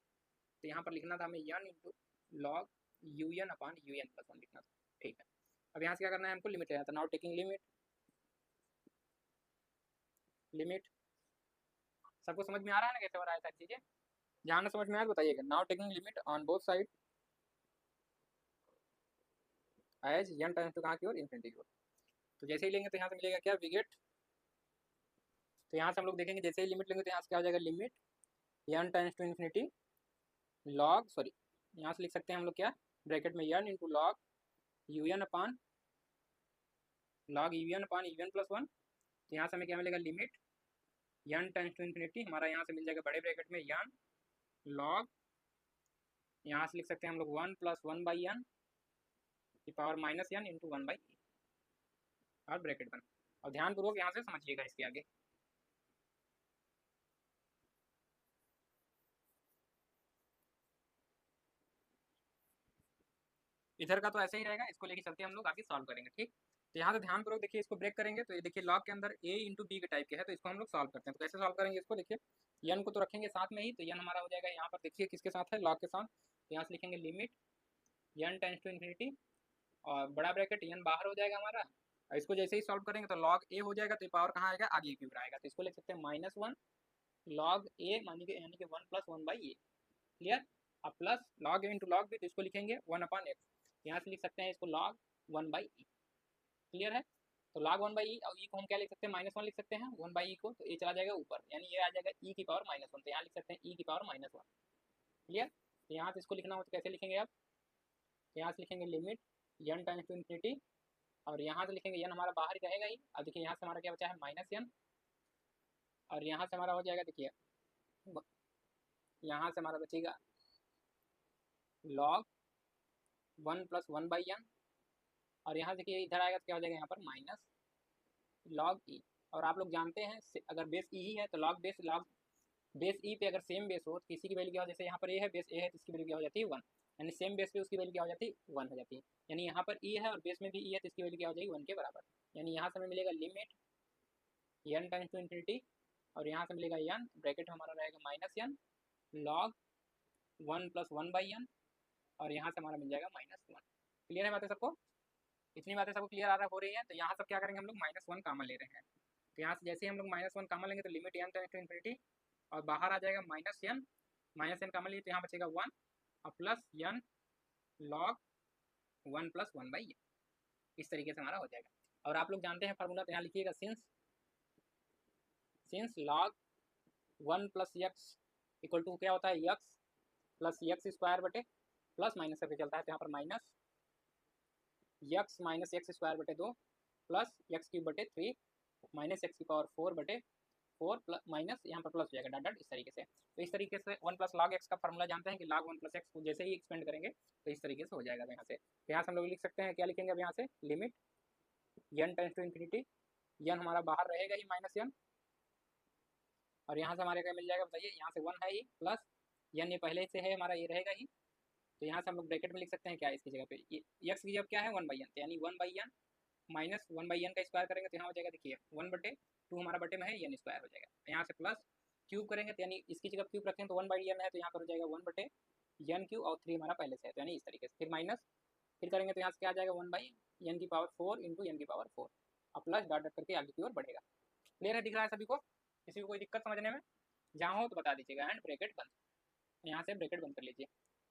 Speaker 1: तो यहाँ पर लिखना था हमें n इंटू log un/un + 1 लिखना था, ठीक है। अब यहाँ से क्या करना है हमको, लिमिट लेना था, नाउ टेकिंग लिमिट, लिमिट सबको समझ में आ रहा है ना कैसे हो रहा है सारी चीजें, जहाँ ना समझ में आया तो बताइएगा। Now taking limit on both side as n tends to कहाँ की ओर, इन्फिनिटी की ओर। तो जैसे ही लेंगे तो यहाँ से मिलेगा क्या, वी गेट, तो यहाँ से हम लोग देखेंगे जैसे ही लिमिट लेंगे तो यहाँ से क्या हो जाएगा, limit n tends to infinity log, sorry यहाँ से लिख सकते हैं हम लोग क्या, ब्रैकेट में n इंटू log un/un + 1, तो यहाँ से हमें क्या मिलेगा, limit n tends to infinity, हमारा यहाँ से मिल जाएगा बड़े ब्रैकेट में n log, यहाँ से लिख सकते हैं हम लोग 1 + 1/n की पावर -n इंटू 1/e, और ब्रैकेट बना। और ध्यानपूर्वक यहाँ से समझिएगा इसके आगे, इधर का तो ऐसे ही रहेगा, इसको लेके चलते हम लोग आगे सॉल्व करेंगे, ठीक। तो यहाँ से ध्यानपूर्वक देखिए, इसको ब्रेक करेंगे तो ये देखिए लॉग के अंदर a इंटू बी के टाइप के है, तो इसको हम लोग सॉल्व करते हैं। तो कैसे सॉल्व करेंगे इसको, देखिए n को तो रखेंगे साथ में ही, तो n हमारा हो जाएगा यहाँ पर, देखिए किसके साथ है, लॉग के साथ, तो यहाँ से लिखेंगे limit n tends to infinity, और बड़ा ब्रैकेट n बाहर हो जाएगा हमारा, और इसको जैसे ही सॉल्व करेंगे तो लॉग a हो जाएगा, तो पावर कहाँ आएगा, आगे की ओर आएगा, तो इसको लिख सकते हैं -1 log a, यानी कि 1 + 1/a, क्लियर। अब plus log a into log b, तो इसको लिखेंगे 1/x, यहाँ से लिख सकते हैं इसको log 1/e, क्लियर है। तो log 1/e, और e को हम क्या लिख सकते हैं, -1 लिख सकते हैं 1/e को, तो a चला जाएगा ऊपर, यानी ये आ जाएगा e की पावर -1, तो यहाँ लिख सकते हैं e की पावर -1, क्लियर। तो यहाँ से इसको लिखना हो तो कैसे लिखेंगे आप, तो यहाँ से लिखेंगे limit n tends to infinity, और यहाँ से लिखेंगे n हमारा बाहर ही रहेगा ही, अब देखिए यहाँ से हमारा क्या बचा है -n, और यहाँ से हमारा हो जाएगा, देखिए यहाँ से हमारा बचेगा log 1 + 1/n, और यहाँ देखिए इधर आएगा तो क्या हो जाएगा यहाँ पर -log e, और आप लोग जानते हैं अगर बेस e ही है तो log बेस e पे अगर सेम बेस हो तो किसी की वैल्यू क्या हो, जैसे यहाँ पर a है, बेस a है, तो इसकी वैल्यू क्या हो जाती है 1, यानी सेम बेस पे उसकी वैल्यू क्या हो जाती है, 1 हो जाती है, यानी यहाँ पर e है और बेस में भी e है, तो इसकी वैल्यू क्या हो जाएगी, 1 के बराबर, यानी यहाँ से हमें मिलेगा limit n tends to infinity, और यहाँ से मिलेगा n, ब्रैकेट हमारा रहेगा -n log 1 + 1/n, और यहाँ से हमारा मिल जाएगा -1, क्लियर है बातें सबको, इतनी बातें सबको क्लियर आ रहा हो रही है। तो यहाँ सब क्या करेंगे हम लोग, -1 कॉमन ले रहे हैं, तो यहाँ से जैसे ही हम लोग -1 कॉमन लेंगे तो limit n tends to infinity, और बाहर आ जाएगा -n कॉमन लिए तो यहाँ बचेगा 1, और प्लस n log 1 + 1/n, इस तरीके से हमारा हो जाएगा। और आप लोग जानते हैं फार्मूला, तो यहाँ लिखिएगा since log 1 plus x equal to क्या होता है एक्स प्लस एक्स स्क्वायर बटे प्लस माइनस करके चलता है, तो यहाँ पर minus x minus x square बटे 2 प्लस एक्स क्यूब बटे 3 माइनस एक्स की पावर 4 बटे 4 प्लस माइनस यहाँ पर प्लस हो जाएगा डॉट डॉट इस तरीके से। तो इस तरीके से 1 प्लस लॉग एक्स का फार्मूला जानते हैं कि log 1 प्लस एक्स को जैसे ही एक्सपेंड करेंगे तो इस तरीके से हो जाएगा। यहाँ से तो यहाँ से हम लोग लिख सकते हैं, क्या लिखेंगे अब यहाँ से, limit n tends to infinity, n हमारा बाहर रहेगा ही माइनस n, और यहाँ से हमारे क्या मिल जाएगा बताइए, यहाँ से 1 है ही प्लस n ये पहले से है हमारा, ये रहेगा ही, तो यहाँ से हम लोग ब्रैकेट में लिख सकते हैं क्या इसकी जगह पे, एक्स की जगह क्या है 1/n, तो यानी 1/n माइनस 1/n का स्क्वायर करेंगे तो यहाँ हो जाएगा, देखिए 1/2 हमारा बटे में है n स्क्वायर हो जाएगा, यहाँ से प्लस क्यूब करेंगे तो यानी इसकी जगह क्यूब रखें तो 1/n है, तो यहाँ पर हो जाएगा 1/n क्यूब और 3 हमारा पहले से है, तो यानी इस तरीके से, फिर माइनस फिर करेंगे तो यहाँ से क्या आ जाएगा 1/n की पावर 4 इंटू n की पावर 4 और प्लस डॉट डॉट करके आगे की ओर बढ़ेगा। क्लियर है, दिख रहा है सभी को, किसी को कोई दिक्कत समझने में, जहाँ हो तो बता दीजिएगा, एंड ब्रैकेट बंद, यहाँ से ब्रैकेट बंद कर लीजिए।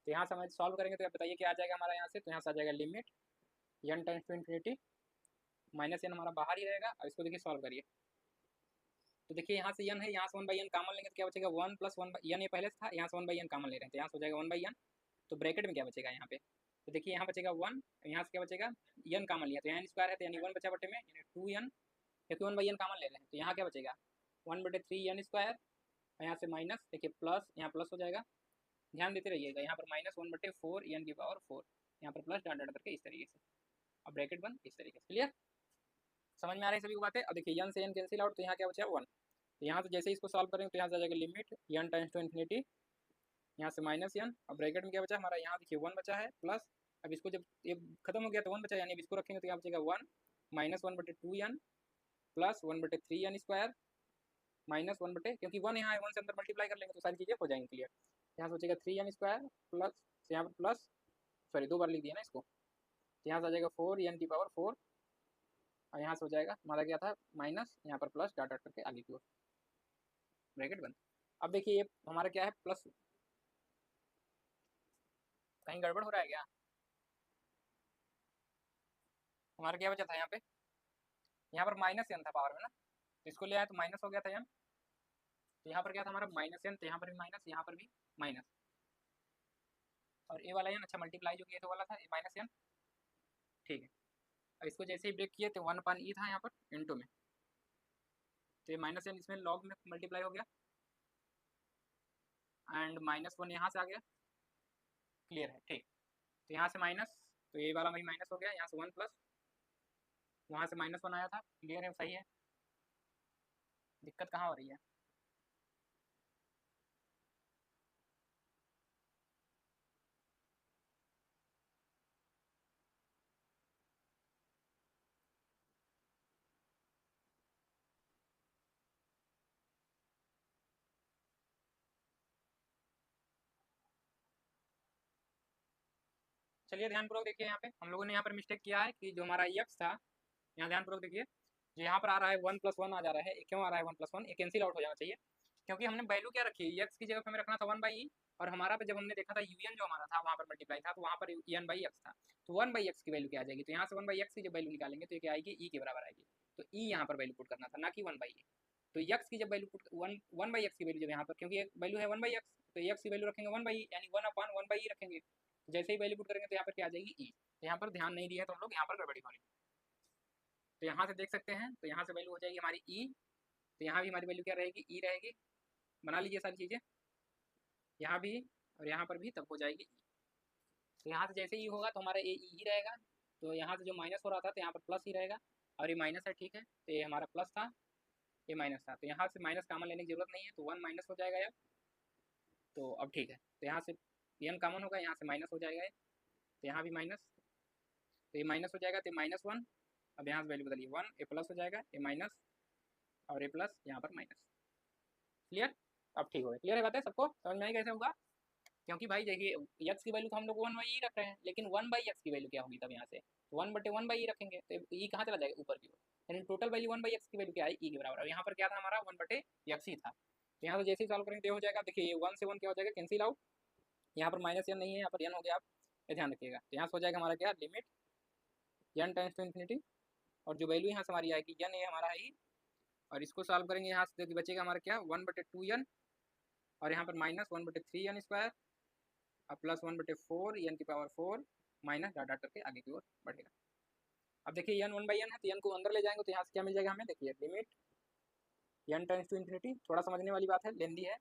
Speaker 1: तो यहाँ से हम सॉल्व करेंगे तो बताइए क्या आ जाएगा हमारा यहाँ से, तो यहाँ से आ जाएगा limit n tends to infinity, minus n हमारा बाहर ही रहेगा, और इसको देखिए सॉल्व करिए, तो देखिए यहाँ से n है, यहाँ से 1/n कॉमन लेंगे तो क्या बचेगा 1 प्लस 1/n ये पहले से था, यहाँ से 1/n कॉमन ले रहे हैं तो यहाँ से हो जाएगा 1/n, तो ब्रैकेट में क्या बचेगा यहाँ पे, तो देखिए यहाँ बचेगा 1, यहाँ से क्या बचेगा n कॉमन लिया तो यहाँ स्क्वायर है तो यानी 1 बचा बटे में, यानी 2n, क्योंकि 1/n कॉमन ले रहे हैं तो यहाँ क्या बचेगा 1/3 n स्क्वायर, और यहाँ से माइनस देखिए प्लस, यहाँ प्लस हो जाएगा, ध्यान देते रहिएगा, यहाँ पर माइनस 1/4 n की पावर 4, यहाँ पर प्लस डॉट डॉट करके इस तरीके से, अब ब्रैकेट बंद इस तरीके से। क्लियर, समझ में आ रही है सभी को बातें। अब देखिए n से n कैंसिल आउट, तो यहाँ क्या बचा 1, तो यहाँ से जैसे ही इसको सॉल्व करेंगे तो यहाँ से आ जाएगा limit n tends to infinity, यहाँ से माइनस n, और ब्रैकेट में क्या बचा हमारा, यहाँ देखिए 1 बचा है प्लस, अब इसको जब ये खत्म हो गया तो 1 बचा, यानी अब इसको रखेंगे तो यहाँ बचेगा 1 minus 1/2n plus 1/3n square minus 1 बटे, क्योंकि 1 यहाँ है 1 से अंदर मल्टीप्लाई कर लेंगे तो सारी चीज़ें हो जाएंगी क्लियर। यहाँ से बचेगा 3n स्क्वायर प्लस, यहाँ पर प्लस, सॉरी 2 बार लिख दिया ना इसको, तो यहाँ से आ जाएगा 4n की पावर 4, और यहाँ से हो जाएगा हमारा क्या था माइनस, यहाँ पर प्लस डॉट डॉट करके आगे की ओर ब्रैकेट बंद। अब देखिए ये हमारा क्या है प्लस, कहीं गड़बड़ हो रहा है क्या, हमारा क्या बचा था यहाँ पर माइनस n था पावर में ना, तो इसको ले आया तो माइनस हो गया था n, तो यहाँ पर क्या था हमारा माइनस n, तो यहाँ पर भी माइनस, यहाँ पर भी माइनस, और ए वाला n अच्छा मल्टीप्लाई जो किया था वाला था माइनस n, ठीक है। अब इसको जैसे ही ब्रेक किए तो 1/e था यहाँ पर इंटू में, तो ये माइनस n इसमें लॉग में मल्टीप्लाई हो गया, एंड -1 यहाँ से आ गया, क्लियर है ठीक, तो यहाँ से माइनस, तो ये वाला वही माइनस हो गया, यहाँ से 1 प्लस, वहाँ से -1 आया था, क्लियर है सही है, दिक्कत कहाँ हो रही है, चलिए ध्यानपूर्वक देखिए, यहाँ पे हम लोगों ने यहाँ पर मिस्टेक किया है कि जो हमारा x था, यहाँ ध्यानपूर्वक देखिए, जो यहाँ पर आ रहा है 1 + 1 आ जा रहा है, क्यों आ रहा है 1 + 1, ये कैंसिल आउट हो जाना चाहिए, क्योंकि हमने वैल्यू क्या रखी है, x की जगह पे हमें रखना था 1/e, और हमारा पे जब हमने देखा था un जो हमारा था वहाँ पर मल्टीप्लाई था, तो वहाँ पर n/x था, तो 1/x की वैल्यू क्या आ जाएगी, तो यहाँ से 1/x की जब वैल्यू निकालेंगे तो ये क्या आएगी, e के बराबर आएगी, तो e यहाँ पर वैल्यू पुट करना था, ना कि 1/e, तो x की जब वैल्यू पुट 1/x की वैल्यू जब यहाँ पर, क्योंकि वैल्यू है 1/x, तो x की वैल्यू रखेंगे 1/e, यानी 1/1/e रखेंगे, जैसे ही वैल्यू पुट करेंगे तो यहाँ पर क्या आ जाएगी e, तो यहाँ पर ध्यान नहीं दिया है तो हम लोग यहाँ पर गड़बड़ी हो रही है, तो यहाँ से देख सकते हैं, तो यहाँ से वैल्यू हो जाएगी हमारी e, तो यहाँ भी हमारी वैल्यू क्या रहेगी, e रहेगी, बना लीजिए सारी चीज़ें, यहाँ भी और यहाँ पर भी तब हो जाएगी e, तो यहाँ से जैसे e होगा तो हमारा ये e ही रहेगा, तो यहाँ से जो माइनस हो रहा था तो यहाँ पर प्लस ही रहेगा, और ये माइनस है ठीक है, तो ये हमारा प्लस था, ये माइनस था, तो यहाँ से माइनस कॉमन लेने की जरूरत नहीं है, तो 1 माइनस हो जाएगा यार, तो अब ठीक है, तो यहाँ से n कॉमन होगा, यहाँ से माइनस हो जाएगा, तो यहाँ भी माइनस, तो ये माइनस हो जाएगा, तो -1, अब यहाँ से वैल्यू बदलिए 1, ये प्लस हो जाएगा, ये माइनस, और ये प्लस, यहाँ पर माइनस, क्लियर, अब ठीक हो गया, क्लियर है, बात है सबको समझ में आई कैसे होगा, क्योंकि भाई देखिए x की वैल्यू तो हम लोग 1/e रख रहे हैं, लेकिन 1/x की वैल्यू क्या होगी तब यहाँ से 1/1/e रखेंगे, तो e कहाँ चला जाएगा ऊपर की ओर, यानी टोटल वैल्यू 1/x की वैल्यू क्या है e के बराबर, और यहाँ पर क्या था हमारा 1/x ही था, तो यहाँ से जैसे ही सॉल्व करेंगे तो हो जाएगा, देखिए ये 1 से 1 क्या हो जाएगा कैंसिल आउट, यहाँ पर -n नहीं है, यहाँ पर n हो गया, आप ये ध्यान रखिएगा, तो यहाँ से हो जाएगा हमारा क्या limit n tends to infinity, और जो वैल्यू यहाँ से हमारी आएगी n ये हमारा है, और इसको सॉल्व करेंगे यहाँ से बचेगा हमारा क्या 1/2n, और यहाँ पर -1/3n² और +1/4 माइनस डॉट डॉट करके आगे की ओर बढ़ेगा। अब देखिए n 1/n है तो n को अंदर ले जाएंगे तो यहाँ से क्या मिल जाएगा हमें, देखिए limit n tends to infinity, थोड़ा समझने वाली बात है, लेंदी है,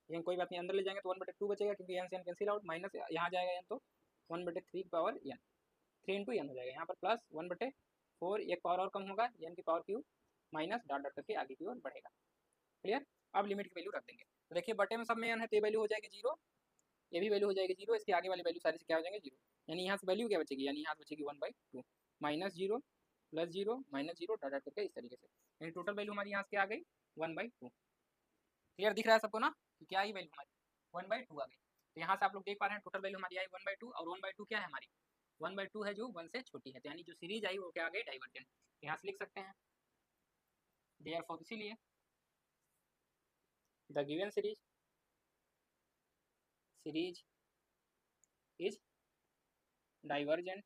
Speaker 1: लेकिन कोई बात नहीं, अंदर ले जाएंगे तो 1/2 बचेगा क्योंकि n से n कैंसिल आउट, माइनस यहाँ जाएगा n तो 1/3 की पावर n, 3 × n हो जाएगा, यहाँ पर प्लस 1/4 एक पावर और कम होगा n की power cube minus dot dot करके आगे की ओर बढ़ेगा। क्लियर। अब लिमिट की वैल्यू रख देंगे तो देखिए बटे में सब में n है तो ये वैल्यू हो जाएगी 0, ये भी वैल्यू हो जाएगी 0, इसके आगे वाली वैल्यू सारी से क्या हो जाएंगे 0, यानी यहाँ से वैल्यू क्या बचेगी, यानी यहाँ से बचेगी 1/2 -0 +0 -0 डॉट डॉट करके इस तरीके से, यानी टोटल वैल्यू हमारी यहाँ से क्या आ गई 1/2। क्लियर दिख रहा है सबको ना कि क्या आई वैल्यू हमारी 1/2 आ गई। तो यहाँ से आप लोग देख पा रहे हैं टोटल वैल्यू हमारी आई 1/2, और 1/2 क्या है हमारी 1/2 है जो 1 से छोटी है, तो यानी जो सीरीज आई वो क्या आ गई डाइवर्जेंट, यहाँ से लिख सकते हैं देयरफॉर इसीलिए the given series is divergent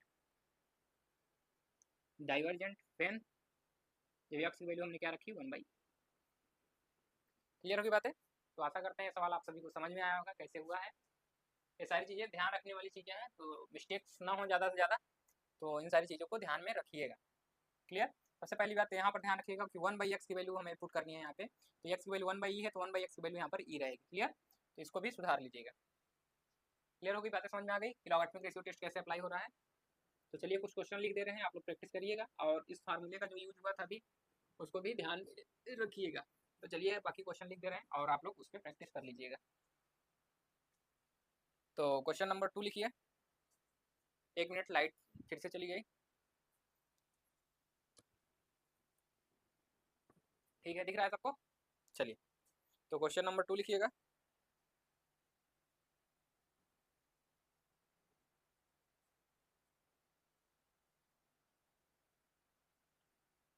Speaker 1: when x की वैल्यू हमने क्या रखी 1/2। क्लियर होगी बातें। तो आशा करते हैं सवाल आप सभी को समझ में आया होगा कैसे हुआ है, ये सारी चीज़ें ध्यान रखने वाली चीज़ें हैं, तो मिस्टेक्स ना हो ज़्यादा से ज़्यादा, तो इन सारी चीज़ों को ध्यान में रखिएगा। क्लियर। सबसे पहली बात यहाँ पर ध्यान रखिएगा कि 1/x की वैल्यू हमें पुट करनी है यहाँ पे, तो x की वैल्यू 1/e है तो 1/x की वैल्यू यहाँ पर e रहेगी। क्लियर, तो इसको भी सुधार लीजिएगा। क्लियर होगी बातें, समझ में आ गई कि लॉगरिथमिक रेशियो टेस्ट कैसे अप्लाई हो रहा है। तो चलिए कुछ क्वेश्चन लिख दे रहे हैं, आप लोग प्रैक्टिस करिएगा, और इस फार्मूले का जो यूज हुआ था अभी उसको भी ध्यान रखिएगा। तो चलिए बाकी क्वेश्चन लिख दे रहे हैं और आप लोग उस पर प्रैक्टिस कर लीजिएगा। तो क्वेश्चन नंबर 2 लिखिए। 1 मिनट, लाइट फिर से चली गई। ठीक है, दिख रहा है सबको। चलिए तो क्वेश्चन नंबर 2 लिखिएगा।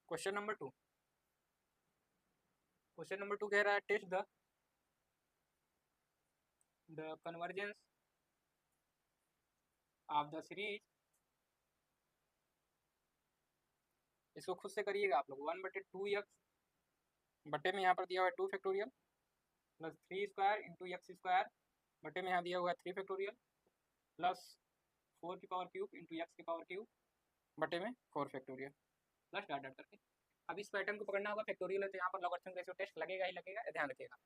Speaker 1: क्वेश्चन नंबर 2 कह रहा है test the convergence of the series. इसको खुद से करिएगा आप लोग। 1/2x बटे में यहाँ पर दिया हुआ है 2 फैक्टोरियल प्लस 3² इंटू x² बटे में यहाँ दिया हुआ है 3 फैक्टोरियल प्लस 4 की पावर क्यूब इंटू x की पावर क्यूब बटे में 4 फैक्टोरियल प्लस डॉट डॉट करके। अब इस पैटर्न को पकड़ना होगा, फैक्टोरियल है तो यहाँ पर लॉगरिथमिक रेशियो टेस्ट लगेगा ही लगेगा, ध्यान रखिएगा।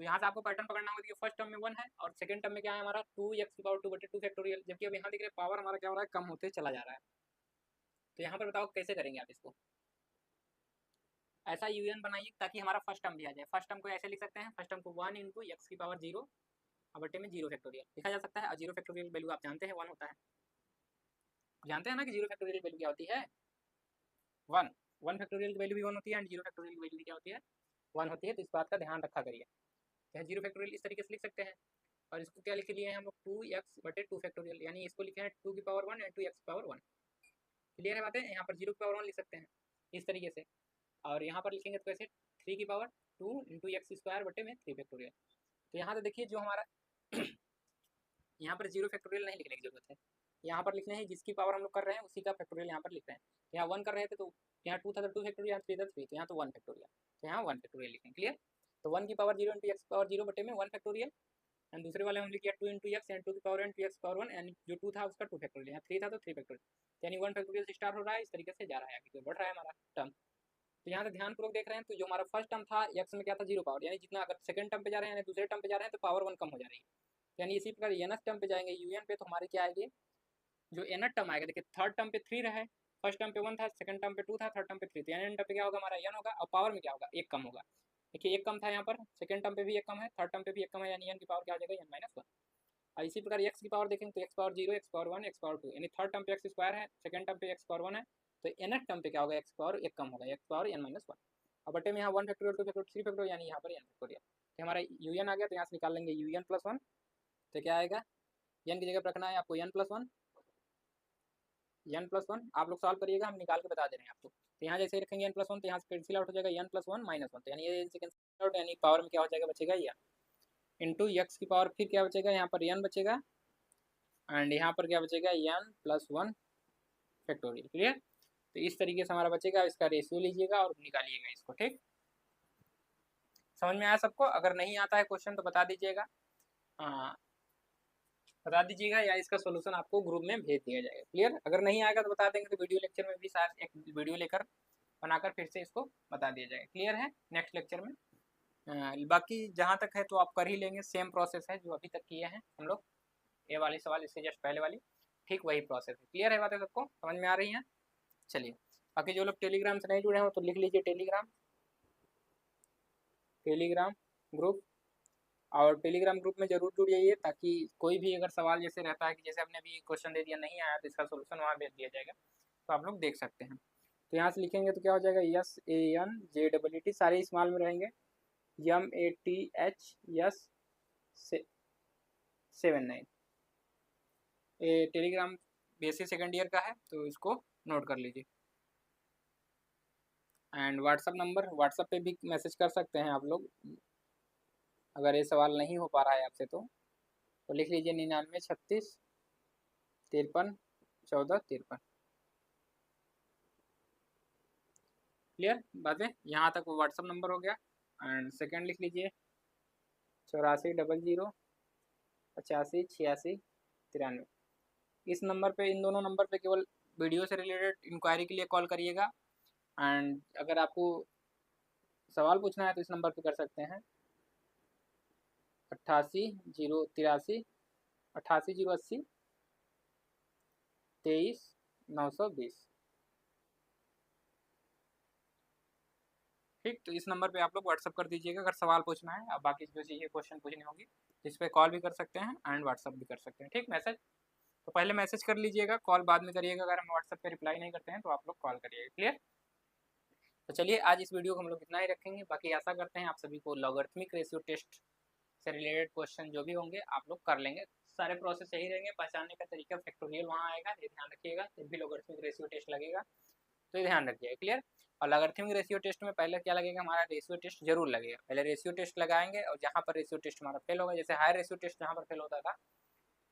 Speaker 1: तो यहाँ से आपको पैटर्न पकड़ना होगा कि फर्स्ट टर्म में 1 है और सेकंड टर्म में क्या है हमारा 2x की पावर 2 बटे 2 फैक्टोरियल, जबकि अब यहाँ दिख रहे पावर हमारा क्या हो रहा है, कम होते चला जा रहा है। तो यहाँ पर बताओ कैसे करेंगे आप इसको। ऐसा यूएन बनाइए ताकि हमारा फर्स्ट टर्म भी आ जाए। फर्स्ट टर्म को ऐसे लिख सकते हैं, फर्स्ट टर्म को 1 इंटू एक्स की पावर 0 बटे में 0 फैक्टोरियल लिखा जा सकता है। और 0 फैक्टोरियल वैल्यू आप जानते हैं 1 होता है, जानते हैं ना कि 0 फैक्टोरियल वैल्यू क्या होती है 1। 1 फैक्टोरियल की वैल्यू भी 1 होती है एंड 0 फैक्टोरियल की वैल्यू भी क्या होती है 1 होती है। तो इस बात का ध्यान रखा करिए। चाहे 0 फैक्टोरियल इस तरीके से लिख सकते हैं, और इसको क्या लिख लिए हैं हम लोग 2x बटे 2 फैक्टोरियल, यानी इसको लिखे हैं 2 की पावर 1 एंड 2x की पावर 1। क्लियर है बातें। यहाँ पर 0 की पावर 1 लिख सकते हैं इस तरीके से, और यहाँ पर लिखेंगे तो कैसे 3 की पावर 2 इंटू x² बटे में 3 फैक्टोरियल। तो यहाँ तो देखिए जो हमारा यहाँ पर 0 फैक्टोरियल नहीं लिखने की जरूरत है, यहाँ पर लिखने हैं जिसकी पावर हम लोग कर रहे हैं उसी का फैक्टोरियल यहाँ पर लिख रहे हैं। तो यहाँ 1 कर रहे थे तो यहाँ 2 था तो 2 फैक्टोरियल, यहाँ 3 था 3, तो यहाँ तो 1 फैक्टोरियल, तो यहाँ 1 फैक्टोरियल लिखें। क्लियर। तो 1 की पावर 0 इंटू एक्स पावर 0 बटे में 1 फैक्टोरियल, एंड दूसरे वाले हम लिखिए 2 इंटू एक्स एंड 2 की power N 2x power 1, and जो 2 था उसका 2 फैक्टोरियल, यहाँ 3 था तो 3 फैक्टोरियल, यानी 1 फैक्टोरियल से स्टार्ट हो रहा है, इस तरीके से जा रहा है आगे बढ़ रहा है हमारा टर्म। तो यहाँ से ध्यानपूर्वक देख रहे हैं, तो जो हमारा फर्स्ट टर्म था x में क्या था 0 पावर, यानी जितना अगर सेकंड टर्म पे जा रहे हैं दूसरे टर्म पे जा रहे हैं तो पावर 1 कम हो जा रही है, यानी इसी प्रकार nth टर्म पे जाएंगे un पे, तो हमारे क्या आएगी जो nth टर्म आएगा। देखिए थर्ड टर्म पे 3 रहे, फर्स्ट टर्म पे 1 था, सेकंड टर्म पे 2 था, थर्ड टर्म पे 3, तो n टर्म पे क्या होगा हमारा n होगा, और पावर में क्या होगा 1 कम होगा। देखिए 1 कम था यहाँ पर, सेकंड टर्म पे भी 1 कम है, थर्ड टर्म पे भी 1 कम है, यानी n की पावर क्या आ जाएगा n-1। और इसी प्रकार x की पावर देखेंगे तो x power 0 x power 1 x power 2, यानी थर्ड टर्म पे x² है, सेकंड टर्म पे x पावर 1 है, तो nth टर्म पे क्या होगा x पावर 1 कम होगा, x पावर n-1। और बटे में यहाँ 1 फैक्टोरियल 2 फैक्टोरियल 3 फैक्टोरियल, यानी यहाँ पर n फैक्टोरियल। तो हमारा un आ गया, तो यहाँ से निकाल लेंगे un+1, तो क्या आएगा n की जगह पर रखना है आपको n+1 आप लोग सॉल्व करिएगा, हम निकाल के बता दे रहे हैं आपको। तो यहाँ जैसे रखेंगे n+1 तो यहाँ से कैंसिल आउट हो जाएगा n+1 -1, तो यानी ये कैंसिल आउट, यानी पावर में क्या हो जाएगा बचेगा या इंटू x की पावर, फिर क्या बचेगा यहाँ पर n बचेगा, एंड यहाँ पर क्या बचेगा n+1 फैक्टोरियल। क्लियर। तो इस तरीके से हमारा बचेगा, इसका रेशियो लीजिएगा और निकालिएगा इसको। ठीक, समझ में आया सबको? अगर नहीं आता है क्वेश्चन तो बता दीजिएगा, या इसका सोल्यूशन आपको ग्रुप में भेज दिया जाएगा। क्लियर? अगर नहीं आएगा तो बता देंगे, तो वीडियो लेक्चर में भी शायद एक वीडियो लेकर बनाकर फिर से इसको बता दिया जाएगा। क्लियर है? नेक्स्ट लेक्चर में बाकी जहाँ तक है तो आप कर ही लेंगे, सेम प्रोसेस है जो अभी तक किए हैं हम लोग, ये वाली सवाल इससे जस्ट पहले वाली, ठीक वही प्रोसेस है। क्लियर है बातें सबको? समझ में आ रही हैं? चलिए, बाकी जो लोग टेलीग्राम से नहीं जुड़े हो तो लिख लीजिए टेलीग्राम ग्रुप, और टेलीग्राम ग्रुप में जरूर जुड़िए, ताकि कोई भी अगर सवाल जैसे रहता है कि जैसे आपने अभी क्वेश्चन दे दिया नहीं आया तो इसका सोल्यूशन वहाँ भेज दिया जाएगा, तो आप लोग देख सकते हैं। तो यहाँ से लिखेंगे तो क्या हो जाएगा, SANJEET सारे स्मॉल में रहेंगे, MATHS79, ये टेलीग्राम बेसिक सेकेंड ईयर का है, तो इसको नोट कर लीजिए। एंड व्हाट्सअप नंबर, व्हाट्सअप पे भी मैसेज कर सकते हैं आप लोग, अगर ये सवाल नहीं हो पा रहा है आपसे तो लिख लीजिए 9936531453। क्लियर बातें? यहाँ तक वो व्हाट्सअप नंबर हो गया। एंड सेकंड लिख लीजिए 8400858693। इस नंबर पे, इन दोनों नंबर पे केवल वीडियो से रिलेटेड इंक्वायरी के लिए कॉल करिएगा। एंड अगर आपको सवाल पूछना है तो इस नंबर पे कर सकते हैं 88 083 88 080 23 920। ठीक, तो इस नंबर पे आप लोग व्हाट्सअप कर दीजिएगा अगर सवाल पूछना है। अब बाकी जो चीज़ें क्वेश्चन पूछनी होगी तो इस पर कॉल भी कर सकते हैं एंड व्हाट्सअप भी कर सकते हैं। ठीक, मैसेज तो पहले मैसेज कर लीजिएगा, कॉल बाद में करिएगा। अगर हम व्हाट्सअप पे रिप्लाई नहीं करते हैं तो आप लोग कॉल करिएगा। क्लियर? तो चलिए आज इस वीडियो को हम लोग इतना ही रखेंगे। बाकी आशा करते हैं आप सभी को लॉगरिथमिक रेशियो टेस्ट से रिलेटेड क्वेश्चन जो भी होंगे आप लोग कर लेंगे। सारे प्रोसेस यही रहेंगे, पहचानने का तरीका फैक्टोरियल वहाँ आएगा, ये ध्यान रखिएगा। जब भी लॉगरिथमिक रेशियो टेस्ट लगेगा तो ये ध्यान रखिएगा। क्लियर? और लॉगरिथमिक रेशियो टेस्ट में पहले क्या लगेगा, हमारा रेशियो टेस्ट जरूर लगेगा। पहले रेशियो टेस्ट लगाएंगे और जहाँ पर रेशियो टेस्ट हमारा फेल होगा, जैसे हायर रेशियो टेस्ट जहाँ पर फेल होता था,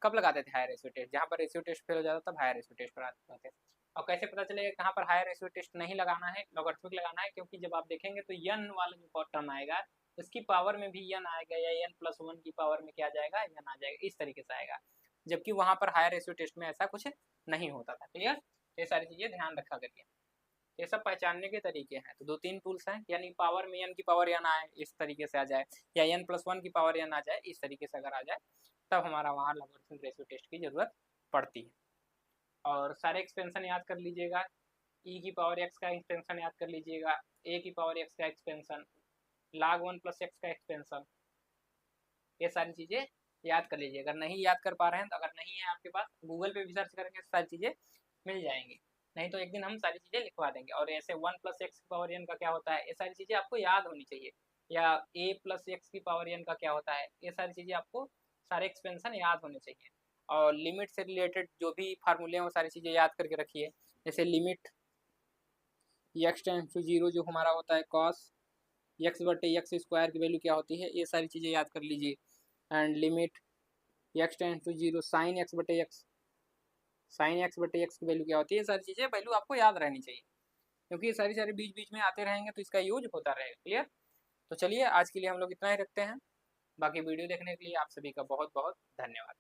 Speaker 1: कब लगाते थे हायर रेशियो टेस्ट? जहाँ पर रेशियो टेस्ट फेल हो जाता तब हायर रेशियो टेस्ट लगाते थे। और कैसे पता चलेगा कहाँ पर हायर रेशियो टेस्ट नहीं लगाना है, लॉगरिथमिक लगाना है? क्योंकि जब आप देखेंगे तो n वाला जो टर्म आएगा उसकी पावर में भी n आएगा, या n+1 की पावर में क्या जाएगा, n आ जाएगा, इस तरीके से आएगा। जबकि वहाँ पर हायर रेशियो टेस्ट में ऐसा कुछ नहीं होता था। क्लियर? ये सारी चीज़ें ध्यान रखा करिए। ये सब पहचानने के तरीके हैं। तो 2-3 टूल्स हैं, यानी पावर में n की पावर n आए इस तरीके से आ जाए, या n+1 की पावर n आ जाए, इस तरीके से अगर आ जाए तब हमारा वहाँ लॉगरिथमिक रेशियो टेस्ट की ज़रूरत पड़ती है। और सारे एक्सपेंशन याद कर लीजिएगा, e की पावर x का एक्सपेंशन याद कर लीजिएगा, a की पावर x का एक्सपेंशन, log 1 + x का एक्सपेंशन, ये सारी चीज़ें याद कर लीजिए। अगर नहीं याद कर पा रहे हैं तो, अगर नहीं है आपके पास, गूगल पे भी सर्च करेंगे सारी चीज़ें मिल जाएंगी। नहीं तो एक दिन हम सारी चीज़ें लिखवा देंगे। और ऐसे 1 + x की पावर n का क्या होता है, ये सारी चीज़ें आपको याद होनी चाहिए। या a + x की पावर n का क्या होता है, ये सारी चीज़ें आपको, सारे एक्सपेंशन याद होने चाहिए। और लिमिट से रिलेटेड जो भी फार्मूले हैं वो सारी चीज़ें याद करके रखिए। जैसे लिमिट x→0 जो हमारा होता है cos x/x² की वैल्यू क्या होती है, ये सारी चीज़ें याद कर लीजिए। And limit x→0 sin x/x की वैल्यू क्या होती है, ये सारी चीज़ें वैल्यू आपको याद रहनी चाहिए, क्योंकि ये सारी बीच बीच में आते रहेंगे तो इसका यूज होता रहेगा। क्लियर? तो चलिए आज के लिए हम लोग इतना ही रखते हैं। बाकी वीडियो देखने के लिए आप सभी का बहुत बहुत धन्यवाद।